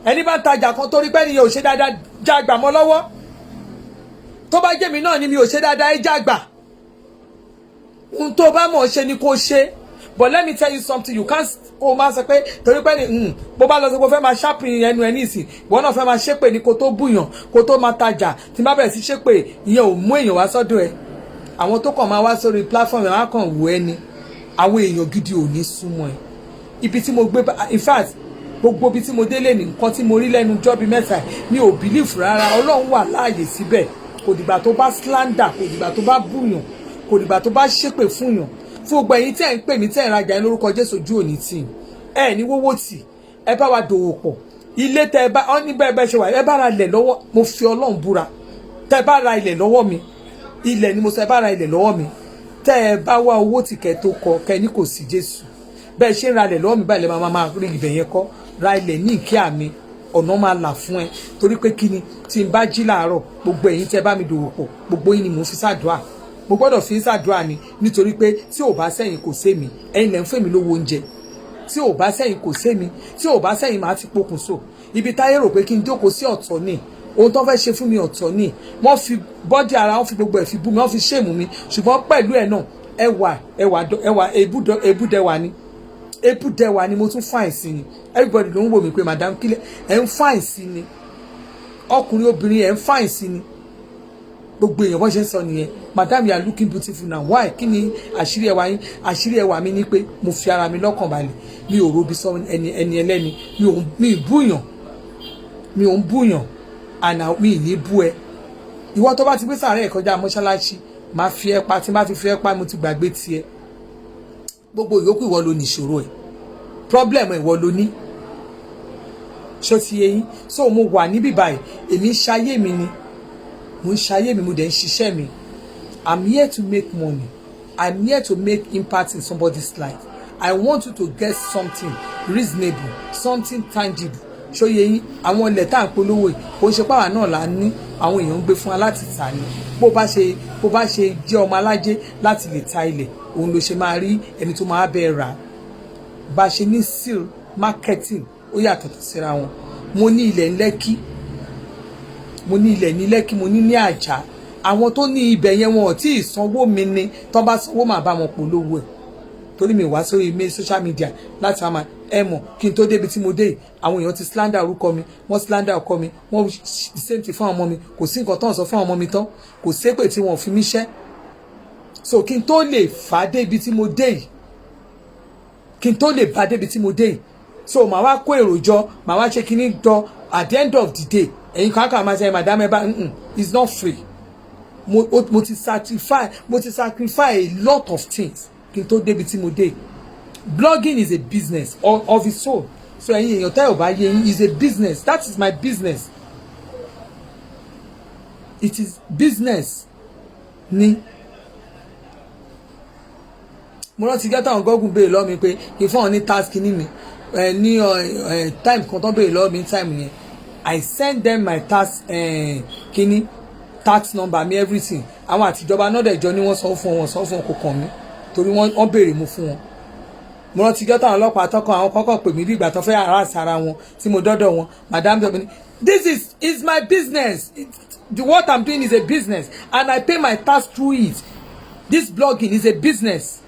ẹni bá ń tajà kan torí pé nìyẹn ò ṣe dáadáa jágbà mọ́ lọ́wọ́ tó bá jẹ́mi náà ni mi ò ṣe dáadáa ẹ jágbà ohun tó bá mọ̀ ṣe ni kò ṣe but let me tell you something you can't o máa sọ pé torí pé ní bó bá lọ sí pé o fẹ́ máa ṣàpìn ẹnu ẹ nísìn ìwọ náà fẹ́ máa ṣépè ní kó tó búyàn kó tó máa tajà tí bá bẹ̀rẹ̀ sí ṣépè ìyẹn ò mú èèyàn wá sọ́dọ̀ ẹ àwọn tó kàn máa wá sórí platform ẹ̀ wá kàn wò ẹ́ ni àwọn èèyàn gidi ò ní súnmọ́ ẹ ibi tí mo gbé in fact gbogbo ibi tí mo délé ní nǹkan tí mo rí lẹ́nu jọ́bí mẹ́ta mi ò believe rárá Ọlọ́run wà láàyè síbẹ̀ kò dìgbà tó bá slander kò dìgbà tó bá búyàn kò dìgbà tó bá ṣépè fúnyàn fún gbogbo ẹ̀yin tẹ́ ń pè mí tẹ́ ń rajà lórúkọ Jésù ojú òní tì ẹ ní wọ́wọ́ tì ẹ bá wa dòwò pọ̀ ilé tẹ́ ẹ bá ọ ní bẹ́ẹ̀ ṣe wà ẹ bá ra ilẹ̀ lọ́wọ́ mo fi Ọlọ́run búra tẹ́ ẹ bá ra ilẹ̀ lọ́wọ́ mi ilẹ̀ ni mo sọ ẹ bá ra ilẹ̀ lọ́wọ́ mi tẹ́ ẹ bá wá owó tì kẹ́ tó kọ kẹ́ ní kò sí Jésù bẹ́ẹ̀ ṣe ń ra ilẹ̀ lọ́wọ́ mi báyìí lè máa rí ibẹ̀ yẹn kọ́ ra ilẹ̀ ní ìkẹ́ àmì ọ̀nà máa là fún ẹ torí pé kí ni tí n bá jí láàárọ̀ gbogbo ẹ̀yin tẹ́ bá mi dòwò pọ̀ gbogbo yín ni mo fi ṣàdúrà mo gbọ́dọ̀ fi ṣàdúrà ni nítorí pé tí ò bá sẹ́yìn kò sé mi ẹ̀yin lẹ́ ń fẹ́ mi lówó oúnjẹ tí ò bá sẹ́yìn kò sé mi tí ò bá sẹ́yìn máa ti pokùnso ibi táyé rò pé kí n jókòó sí ọ̀tọ̀ ni ohun tó fẹ́ ṣe fún mi ọ̀tọ̀ ni wọ́n fi bọ́dì ara wọn fi gbogbo ẹ̀ fi bú mi wọ́n fi ṣèmù mi ṣùgbọ́n pẹ̀lú ẹ̀ náà ẹwà ebúdẹwà ni ebúdẹwà ni mo tún fáìn sí ni everybody ló ń wò mí pé madam kílẹ̀ ẹ̀ ń fáìn sí ni ọkùnrin obìnrin ẹ̀ ń fáìn sí ni gbogbo èèyàn bọ́n ṣe ń sọ nìyẹn madam you are looking beautiful now why kí ni àṣírí ẹwà yín àṣírí ẹwà mi ni pé mo fi ara mi lọ́kàn balẹ̀ mi ò robi sọ ẹni ẹlẹ́ni mi ò ń búyàn àná mi ì ní bú ẹ ìwọ tó bá ti gbé sàárẹ̀ kọjá mọ́ṣáláṣí máa fi ẹ pa tí má fi fi ẹ pa mo ti gbàgbé tiẹ̀ gbogbo ìyókù ìwọ ló ní ìṣòro ẹ problem ìwọ ló ní ṣó ti yé yín so mo wà níbí báyìí èmi ń ṣayé mi ni mo ń ṣayé mi mo dẹ̀ ń ṣiṣẹ́ mi I'm here to make money I'm here to make impact in somebody's life I want you to get something reasonable something tangible ṣóye yín àwọn ilẹ̀ tá à ń polówó yìí kò ń ṣe páwa náà là ń ní àwọn èèyàn ń gbé fún wa láti tà ní bó bá ṣe jẹ́ ọmọ alájẹ láti lè ta ilẹ̀ òun ló ṣe máa rí ẹni tó máa bẹ́ẹ̀ rà bá ṣe ní seal marketing ó yàtọ̀ síra wọn mo ní ilẹ̀ ní Lẹ́kì mo ní ilẹ̀ ní Lẹ́kì mo ní Àjà àwọn tó ní ibẹ̀ yẹn wọn ò tí ì sanwó mi ni tó bá sanwó màá bá wọn polówó ẹ̀ torí mi wá sórí social media láti máa ẹ mọ̀ kí n tó débi tí mo dé àwọn èèyàn ti slander orúkọ mi wọ́n slander ọkọ mi wọ́n same thing fún àwọn ọmọ mi kò sí nǹkan tó ń sọ fún àwọn ọmọ mi tán kò sépè tí wọ́n fi mí ṣẹ́ so kí n tó lè fà á débi tí mo dé yìí kí n tó lè bá débi tí mo dé yìí so màá wá kó èrò jọ màá wá ṣe kíní jọ at the end of the day ẹ̀yin kankan máa ṣe madam ẹ bá it's not free mo ti sacrifice a lot of things kí n tó débi tí mo dé blogging is a business of its own so ẹ̀yin èèyàn tẹ́ ò bá yé yín is a business that is my business it is business ni mo rántí gẹ́tà àwọn gọ́gùn béèrè lọ́wọ́ mi pé kí n fún ọ ní task ní mi ní time kan tó béèrè lọ́wọ́ mi time yẹn I send them my tax kíní tax number mi everything àwọn àtijọba náà dẹ̀jọ́ ni wọ́n sọ fún wọn kò kàn mí torí wọ́n béèrè mu fún wọn mo rántí gẹ́tà àwọn ọlọ́pàá tọkàn àwọn kọ́kọ́ pè mí bí ìgbà tó fẹ́ harass ara wọn tí mo dọ́dọ̀ wọn madam sọ mi this is my business what I'm doing is a business and I pay my tax through it this blogging is a business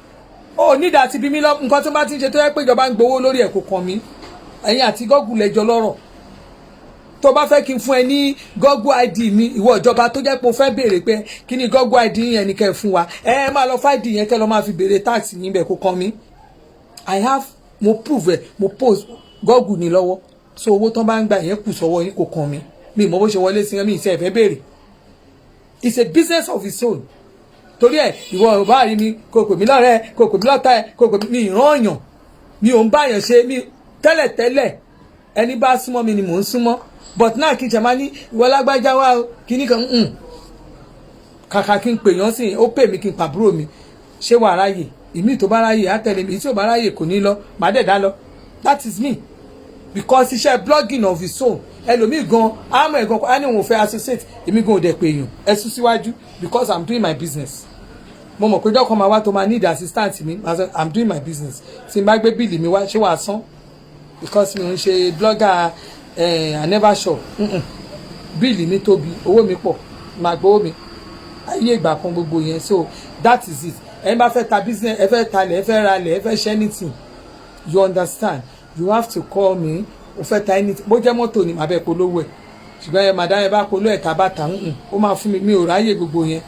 ó nídà àti bí mi lọ nǹkan tó bá ti ń ṣe tó yẹ pé ìjọba ń gbowó lórí ẹ̀ kò kàn mí ẹ̀yin àti Google lẹ́jọ́ lọ́rọ̀ tó bá fẹ́ kí n fún ẹ ní Google ID mi ìwọ ìjọba tó jẹ́ pé o fẹ́ béèrè pé kí ni Google ID yẹn ni kẹ́ ẹ fún wa ẹ máa lọ fáìdì yẹn kẹ́ lọ máa fi béèrè tax yín bẹ́ẹ̀ kò kàn mí I have mo prove ẹ mo post Google ní lọ́wọ́ so owó tó bá ń gbà yẹn kù sọ́wọ́ yín kò kàn mí mi mọ bó ṣe wọlé sí mi ìṣe ẹ̀fẹ́ béèrè it's a business of its own torí ẹ ìwọ ò bá rí mi kò pè mí lọ́rẹ́ kò pè mí lọ́tà ẹ kò pè mí ìran ọ̀yàn mi ò ń báyàn ṣe mi tẹ́lẹ̀tẹ́lẹ̀ ẹni bá súnmọ́ mi ni mò ń súnmọ́ but náà kí n ṣe máa ní ìwọ lágbájá wá o kí ní kan kàkà kí n pè yàn sí ó pè mí kí n pàbúrò mi ṣé wàá ráyè ìmí tó bá ráyè á tẹ̀lé mi tí ò bá ráyè kò ní lọ màá dẹ̀ dá lọ that is me because iṣẹ́ blogging of its own ẹlòmíì gan àmọ́ ẹ̀gan á ní òun ò fẹ́ associate èmi gan ò dẹ̀ pé èèyàn ẹ sún síwájú because I'm doing my business mo mọ̀ pé jọ́kọ́ máa wá tó máa need assistant mi I'm doing my business tí n bá gbé bíìlì mi wá ṣé wàá san because mi ò ń ṣe blogger I never sure bíìlì mi tóbi owó mi pọ̀ máa gbowó mi ayé ìgbà kan gbogbo yẹn so that is it ẹni bá fẹ́ ta business ẹ fẹ́ talẹ̀ ẹ fẹ́ ralẹ̀ ẹ fẹ́ ṣe anything you understand you have to call me o fẹ́ ta anything bó jẹ́ mọ́tò ni màá bẹ́ẹ̀ polówó ẹ̀ ṣùgbọ́n ẹ màdá yẹn bá polówó ẹ̀ tá bá ta ó máa fún mi ò ráyè gbogbo yẹn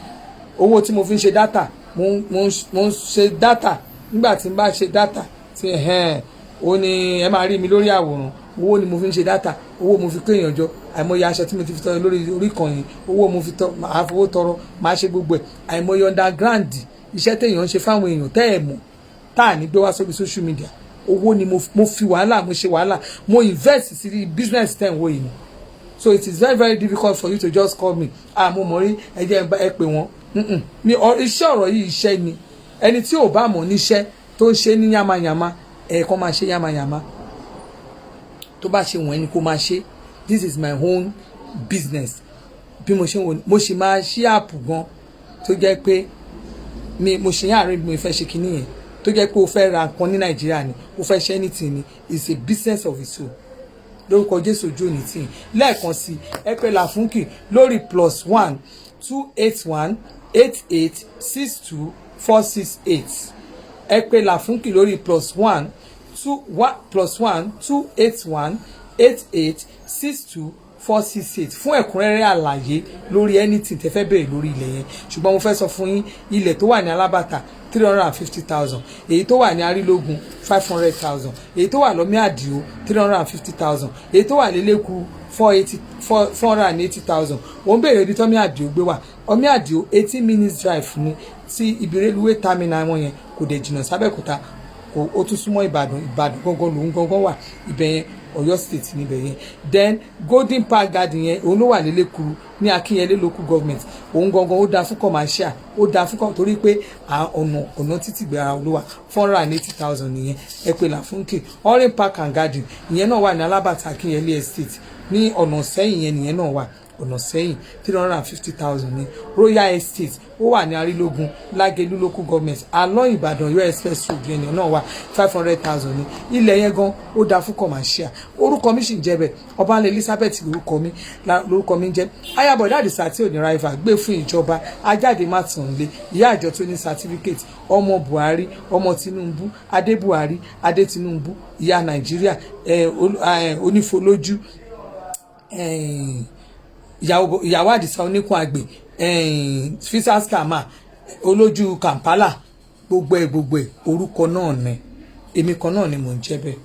owó tí mo fi ń ṣe data mo ń ṣe data nígbà tí n bá ṣe data tí ó ní ẹ máa rí mi lórí àwòrán owó ni mo fi ń ṣe data owó mo fi kéèyàn jọ àìmọye aṣọ tí mo ti fi tọrọ lórí orí ìkànnì owó mo fi tọ màá fowó tọrọ màá ṣe gbogbo ẹ̀ àìmọye underground iṣẹ́ téèyàn ń ṣe fáwọn èèyàn tẹ́ ẹ̀ mọ̀ tá à ní gbé wá sórí social media owó ni mo fi wàhálà mo ṣe wàhálà mo invest sí business ten wo yìí so it is very very difficult for you to just call me mo mọ̀ rí ẹ jẹ́ ẹ pè wọ́n mi iṣẹ́ ọ̀rọ̀ yìí iṣẹ́ ni ẹni tí ò bá mọ̀ níṣẹ́ tó ń ṣe ní yamayama ẹ̀ẹ̀kan máa ṣe yamayama tó bá ṣe wọ̀n ẹni kó máa ṣe this is my own business bí mo ṣe wò mo sì máa ṣí àpù gan tó jẹ́ pé mo ṣe yàrá bí mo fẹ́ ṣe kinní yẹn tó jẹ́ pé o fẹ́ ra nǹkan ní Nàìjíríà ni o fẹ́ ṣe anything ni it's a business of its own lórúkọ Jésù ojú òní tì lẹ́ẹ̀kan sí ẹ pé Làfúnkì lórí +1 281 88 62 468 ẹ pé Làfúnkì lórí +1 281 88 62 468 fún ẹ̀kúnrẹ́rẹ́ àlàyé lórí anything tẹ́ fẹ́ bẹ̀rẹ̀ lórí ilẹ̀ yẹn ṣùgbọ́n mo fẹ́ sọ fún yín ilẹ̀ tó wà ní Alábàtà 350,000 èyí tó wà ní Arílógún 500,000 èyí tó wà lọ́mí Àdìó 350,000 èyí tó wà lélẹ́kù 480,000 wọ́n bèrè ibi tọ́mí Àdìó gbé wà ọmí Àdìó 18 minutes drive ní sí Ìbírèlúwé terminal wọn yẹn kò dẹ̀ jìnnà sábẹ́kúta ó tún súnmọ́ Ìbàdàn gangan lòun gangan wà ibẹ̀ yẹn Ọ̀yọ́ state níbẹ̀ yẹn. Then Golden Park Garden yẹn òun ló wà lélẹ́kuru ní Akínyẹlé local government. Òun gangan ó dáa fún commercial, ó dáa fún torí pé ọ̀nà títì gbéra olúwa 480,000 nìyẹn. Ẹ pè Làfúnkè. Orange Park and Garden ìyẹn náà wà ní Alábàtà Akínyẹlé estate ní ọ̀nà Sẹ́yìn yẹn nìyẹn náà wà. Ọ̀nà Sẹ́yìn 350,000 ní Royal Estate ó wà ní Arílógún Lágẹ̀lú local government along Ìbàdàn Ọ̀yọ́ express road yẹn náà wà 500,000 ní. Ilẹ̀ yẹn gan ó dáa fún commercial. Orúkọ mi sì ń jẹ́ bẹ́ẹ̀ Ọbańlé Elizabeth lórúkọ mi ń jẹ́. Ayábọ̀dé Àdìsá tí ò ní rival gbé fún ìjọba ajáde má tàn lé ìyá àjọ tó ní certificate ọmọ Buhari ọmọ Tinubu Adé Buhari Adé Tinubu ìyá Nàìjíríà onífolójú ìyàwó Àdìsá oníkun àgbè fisas kama olójú Kampala gbogbo ẹ̀ orúkọ náà ni èmi kan náà ni mò ń jẹ́ bẹ́ẹ̀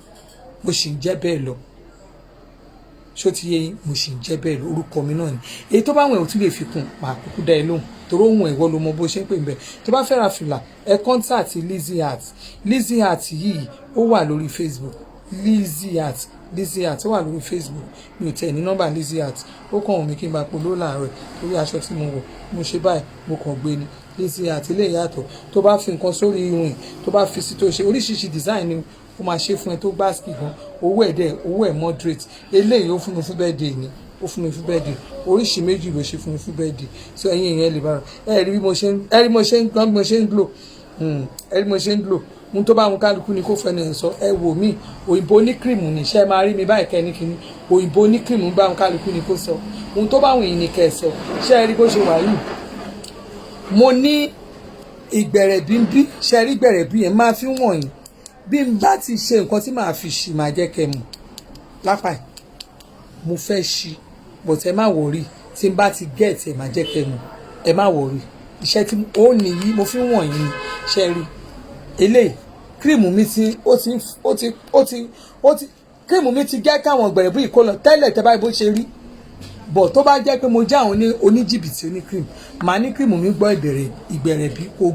mo sì ń jẹ́ bẹ́ẹ̀ lọ ṣó ti yé mo sì ń jẹ́ bẹ́ẹ̀ lọ orúkọ mi náà ni èyí tó bá wọn ò tún lè fi kún pa kúkú dá ẹ lóhùn torí òun ẹ̀wọ́ ló mọ bó ṣe ń pè ń bẹ̀ tó bá fẹ́ ra fìlà ẹ kọ́ńtàtì Lizzy Art yìí ó wà lórí Facebook Lizzy Art ó wà lórí Facebook mi ò tẹ̀ ní nọ́mbà Lizzy Art ó kàn wọ́n mi kí n bá polówó láàárọ̀ torí aṣọ tí mo wọ̀ mo ṣe báyìí mo kàn gbé ni Lizzy Art ilé ìyàtọ̀ tó bá fi nǹkan sórí irun tó bá fi sí tó ṣe oríṣiríṣi design ni ó máa ṣe fún ẹ tó gbáàsì gan owó ẹ̀ moderate eléyìí ó fún mi fún birthday ni ó fún mi fún birthday oríṣi méjì ló ṣe fún mi fún birthday so ẹ̀yin ìyẹn lè bára ẹ rí bí mo ṣe ń glow mo tó bá wọn kálukú ni kó fẹnu ẹ̀ sọ ẹ wò mí òyìnbó ní kírìmù ní ṣe máa rí mi báyìí kẹ́ ní kíní òyìnbó ní kírìmù bá wọn kálukú ni kó sọ ohun tó bá wọn yìí ni kẹ́ ẹ sọ ṣe ẹ rí bó ṣe wà yìí mo ní ìgbẹ̀rẹ̀bí ń bí ṣe rí gbẹ̀rẹ̀bí yẹn máa fi wọ̀nyí bí n bá ti ṣe nǹkan tí màá fi ṣì máa jẹ́ kẹ́ mọ̀ lápá ẹ̀ mo fẹ́ ṣí but ẹ má wọrí tí n bá ti gẹ̀ẹ́tì ẹ̀ máa jẹ́ kẹ́ mọ̀ ẹ má wọrí iṣẹ́ tí ó nìyí mo fi wọ̀nyí ni ṣe rí eléyìí kírìmù mi ti kírìmù mi ti jẹ́ káwọn gbẹ̀rẹ̀bí yìí kó lọ tẹ́lẹ̀ tẹ́ báyìí bó ṣe rí bọ̀ tó bá jẹ́ pé mo já àwọn oníjìbìtì oní kírìmù màá ní kírìmù mi gbọ́ ìgbẹ̀rẹ̀bí kò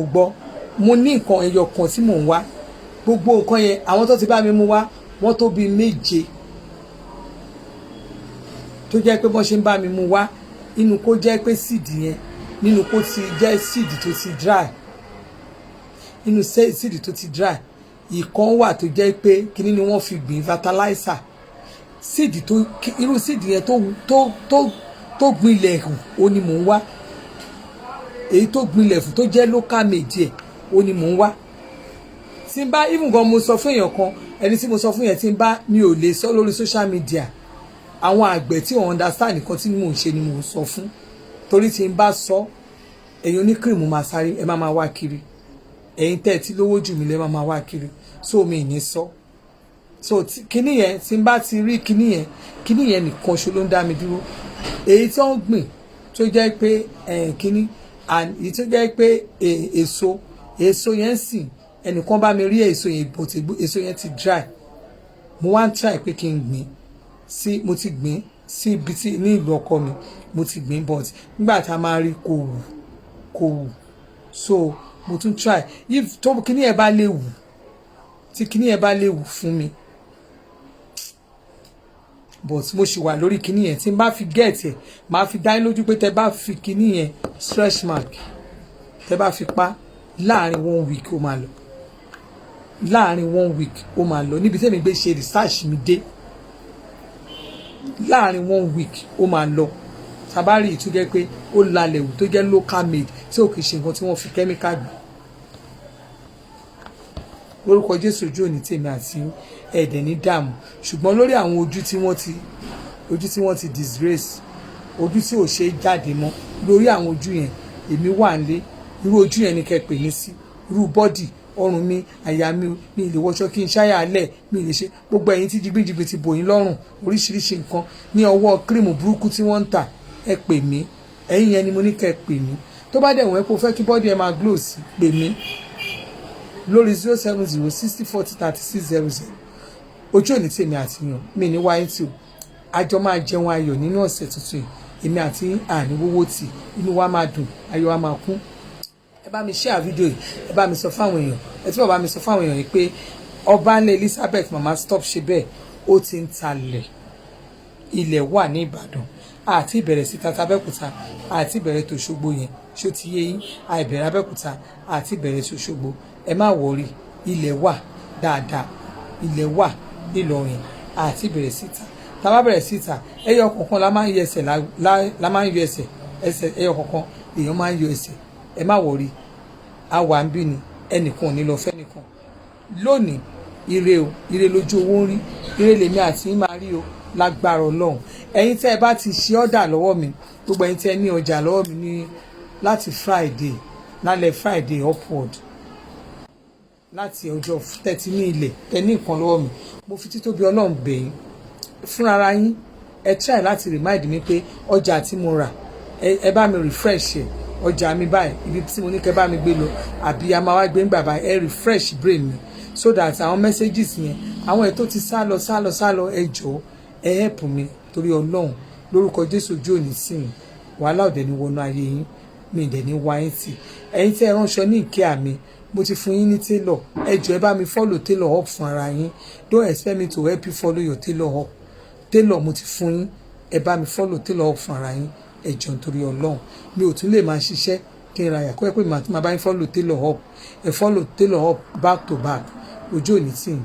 gbọ́ mo ní nǹkan ẹyọ kan tí mò ń wá gbogbo nǹkan yẹn àwọn tó ti bá mi mú wá wọ́n tó bíi 7 tó jẹ́ pé bọ́n ṣe ń bá mi mú wá inú kó jẹ́ pé seed yẹn nínú kó ti jẹ́ seed tó ti dry inú seed tó ti dry ìkan wà tó jẹ́ pé kíní ni wọ́n fi gbìn fertilizer seed tó irú seed yẹn tó gbinlẹ̀ hù ó ní mò ń wá èyí tó gbinlẹ̀ fún tó jẹ́ local made ẹ̀ ó ní mò ń wá tí n bá even gan mo sọ fún èèyàn kan ẹni tí mo sọ fún yẹn tí n bá mi ò lè sọ lórí social media àwọn àgbẹ̀ tí wọ́n understand nǹkan tí mò ń ṣe ni mò ń sọ fún torí tí n bá sọ ẹ̀yin oníkírìmù máa sáré ẹ máa wá kiri ẹ̀yin tẹ́ ẹ ti lówó jù mí lẹ́ máa wá kiri so mi ní sọ so kíní yẹn tí n bá ti rí kíní yẹn nìkan ṣo ló ń dá mi dúró èyí tí wọ́n gbìn tó jẹ́ pé kíní and èyí tó jẹ́ pé èso yẹn sìn ẹnìkan bá mi rí èso yẹn bó ti èso yẹn ti dry mo wá ń try pé kí n gbìn sí mo ti gbìn sí ibi tí ní ìlú ọkọ mi mo ti gbìn but nígbà tá a máa rí kò wù so mo tún try if tó kíní ẹ bá lè wù tí kíní ẹ bá lè wù fún mi but mo ṣì wà lórí kíní yẹn tí n bá fi get ẹ máa fi dá yín lójú pé tẹ bá fi kíní yẹn stretch mark tẹ bá fi pa láàrin 1 week ó máa lọ láàrin 1 week ó máa lọ níbi tẹ́mi gbé ṣe research mi dé láàrin 1 week ó máa lọ tabari ìtú jẹ́ pé ó lalẹ̀ wù tó jẹ́ local made tí ò kì í ṣe nǹkan tí wọ́n fi chemical gbìn lórúkọ Jésù ojú òní tèmi àti ẹ̀dẹ̀ ní dààmú ṣùgbọ́n lórí àwọn ojú tí wọ́n ti disgrace ojú tí ò ṣe jáde mọ́ lórí àwọn ojú yẹn èmi wà nílé irú ojú yẹn ni kẹ́ pè mí sí irú bọ́dì ọrùn mi àyà mi lè wọṣọ kí n ṣáyà alẹ́ mi lè ṣe gbogbo ẹ̀yin tí jigbíjigbí ti bò yín lọ́rùn oríṣiríṣi nǹkan ní ọwọ́ kírìmù burúkú tí wọ́n ń tà ẹ pè mí ẹ̀yin yẹn ni mo ní kẹ́ pè mí tó bá dẹ̀ wọ́n kó fẹ́ kí bọ́dì ẹ máa glow sí pè mí lórí 070 60 40 36 00 ojú òní tèmi àti yàn mí ní wáyé tí o àjọ máa jẹun ayọ̀ nínú ọ̀sẹ̀ tuntun yìí èmi àti àníwówó tì inú wa máa dùn ayọ̀ wa máa kún ẹ bá mi share fídíò yìí ẹ bá mi sọ fáwọn èèyàn ẹ tí bàbá mi sọ fáwọn èèyàn yìí pé Ọbanlé Elizabeth mama stop ṣe bẹ́ẹ̀ ó ti ń talẹ̀ ilẹ̀ wà ní Ìbàdàn àti ìbẹ̀rẹ̀ sí t'Abẹ́òkúta àti ìbẹ̀rẹ̀ t'Òṣogbo yẹn ṣó ti yé yín àìbẹ̀rẹ̀ Abẹ́òkúta àti ìbẹ̀rẹ̀ t'Òṣogbo ẹ má wọrí ilẹ̀ wà dáadáa ilẹ̀ wà nílọrin àti ìbẹ̀rẹ̀ síta tá a bá bẹ̀rẹ̀ síta ẹyọ kọ̀ọ̀kan la máa ń yọ ẹsẹ̀ la máa ń yọ ẹsẹ̀ ẹyọ kọ̀ọ̀kan èèyàn máa ń yọ ẹsẹ̀ ẹ má wọrí àwa ń bí ni ẹnìkan ò ní lọ fẹ́ nìkan lónìí ire o ire lójú owó ń rí ire lèmi àti yín máa rí o lágbára Ọlọ́run ẹ̀yin tẹ́ ẹ bá ti ṣe ọ́dà lọ́wọ́ mi gbogbo ẹ̀yin tẹ́ ẹ ní ọjà lọ́wọ́ mi ní láti Friday lálẹ́ Friday upward láti ọjọ́ tẹ́tí ní ilẹ̀ tẹ́ ní nǹkan lọ́wọ́ mi mo fi títóbi Ọlọ́run bẹ̀ yín fúnra yín ẹ try láti remind mi pé ọjà tí mo rà ẹ bá mi refresh ẹ ọjà mi báyìí ibi tí mo ní kẹ́ bá mi gbé lọ àbí a máa wá gbé ń gbà báyìí ẹ refresh brain mi so that àwọn messages yẹn àwọn ètò ti sá lọ ẹ jọ̀ọ́ ẹ help mi torí Ọlọ́run lórúkọ Jésù ojú òní sí mi wàhálà òdẹ ní wọnú ayé yín mi ìdẹ ní wá yín tì ẹ̀yin tẹ́ ẹ ránṣọ ní ìkẹ́ àmì mo ti fún yín ní tailor ẹ jọ̀ọ́ ẹ bá mi follow tailor up fún ara yín don't expect me to help you follow your tailor up tailor mo ti fún yín ẹ bá mi follow tailor up fún ara yín ẹ jọ̀ọ́ nítorí Ọlọ́run mi ò tún lè máa ṣiṣẹ́ kí n ra yàkọ́ ẹ pé màá bá yín follow tailor up ẹ follow tailor up back to back ojú òní tì yín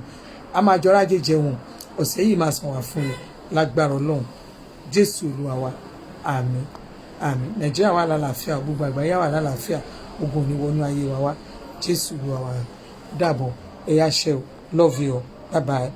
a máa jọra jẹjẹ wọn ọ̀sẹ̀ yìí máa sàn wá fún mi lágbára Ọlọ́run Jésù Olúwa wa àmín àmín Nàìjíríà wà lálàáfíà gbogbo àgbáyé wà lálàáfíà ogun ní wọnú ayé wa wá Jésù Olúwa wa dàbọ̀ ẹ̀yà ṣẹ́ o love you bye bye.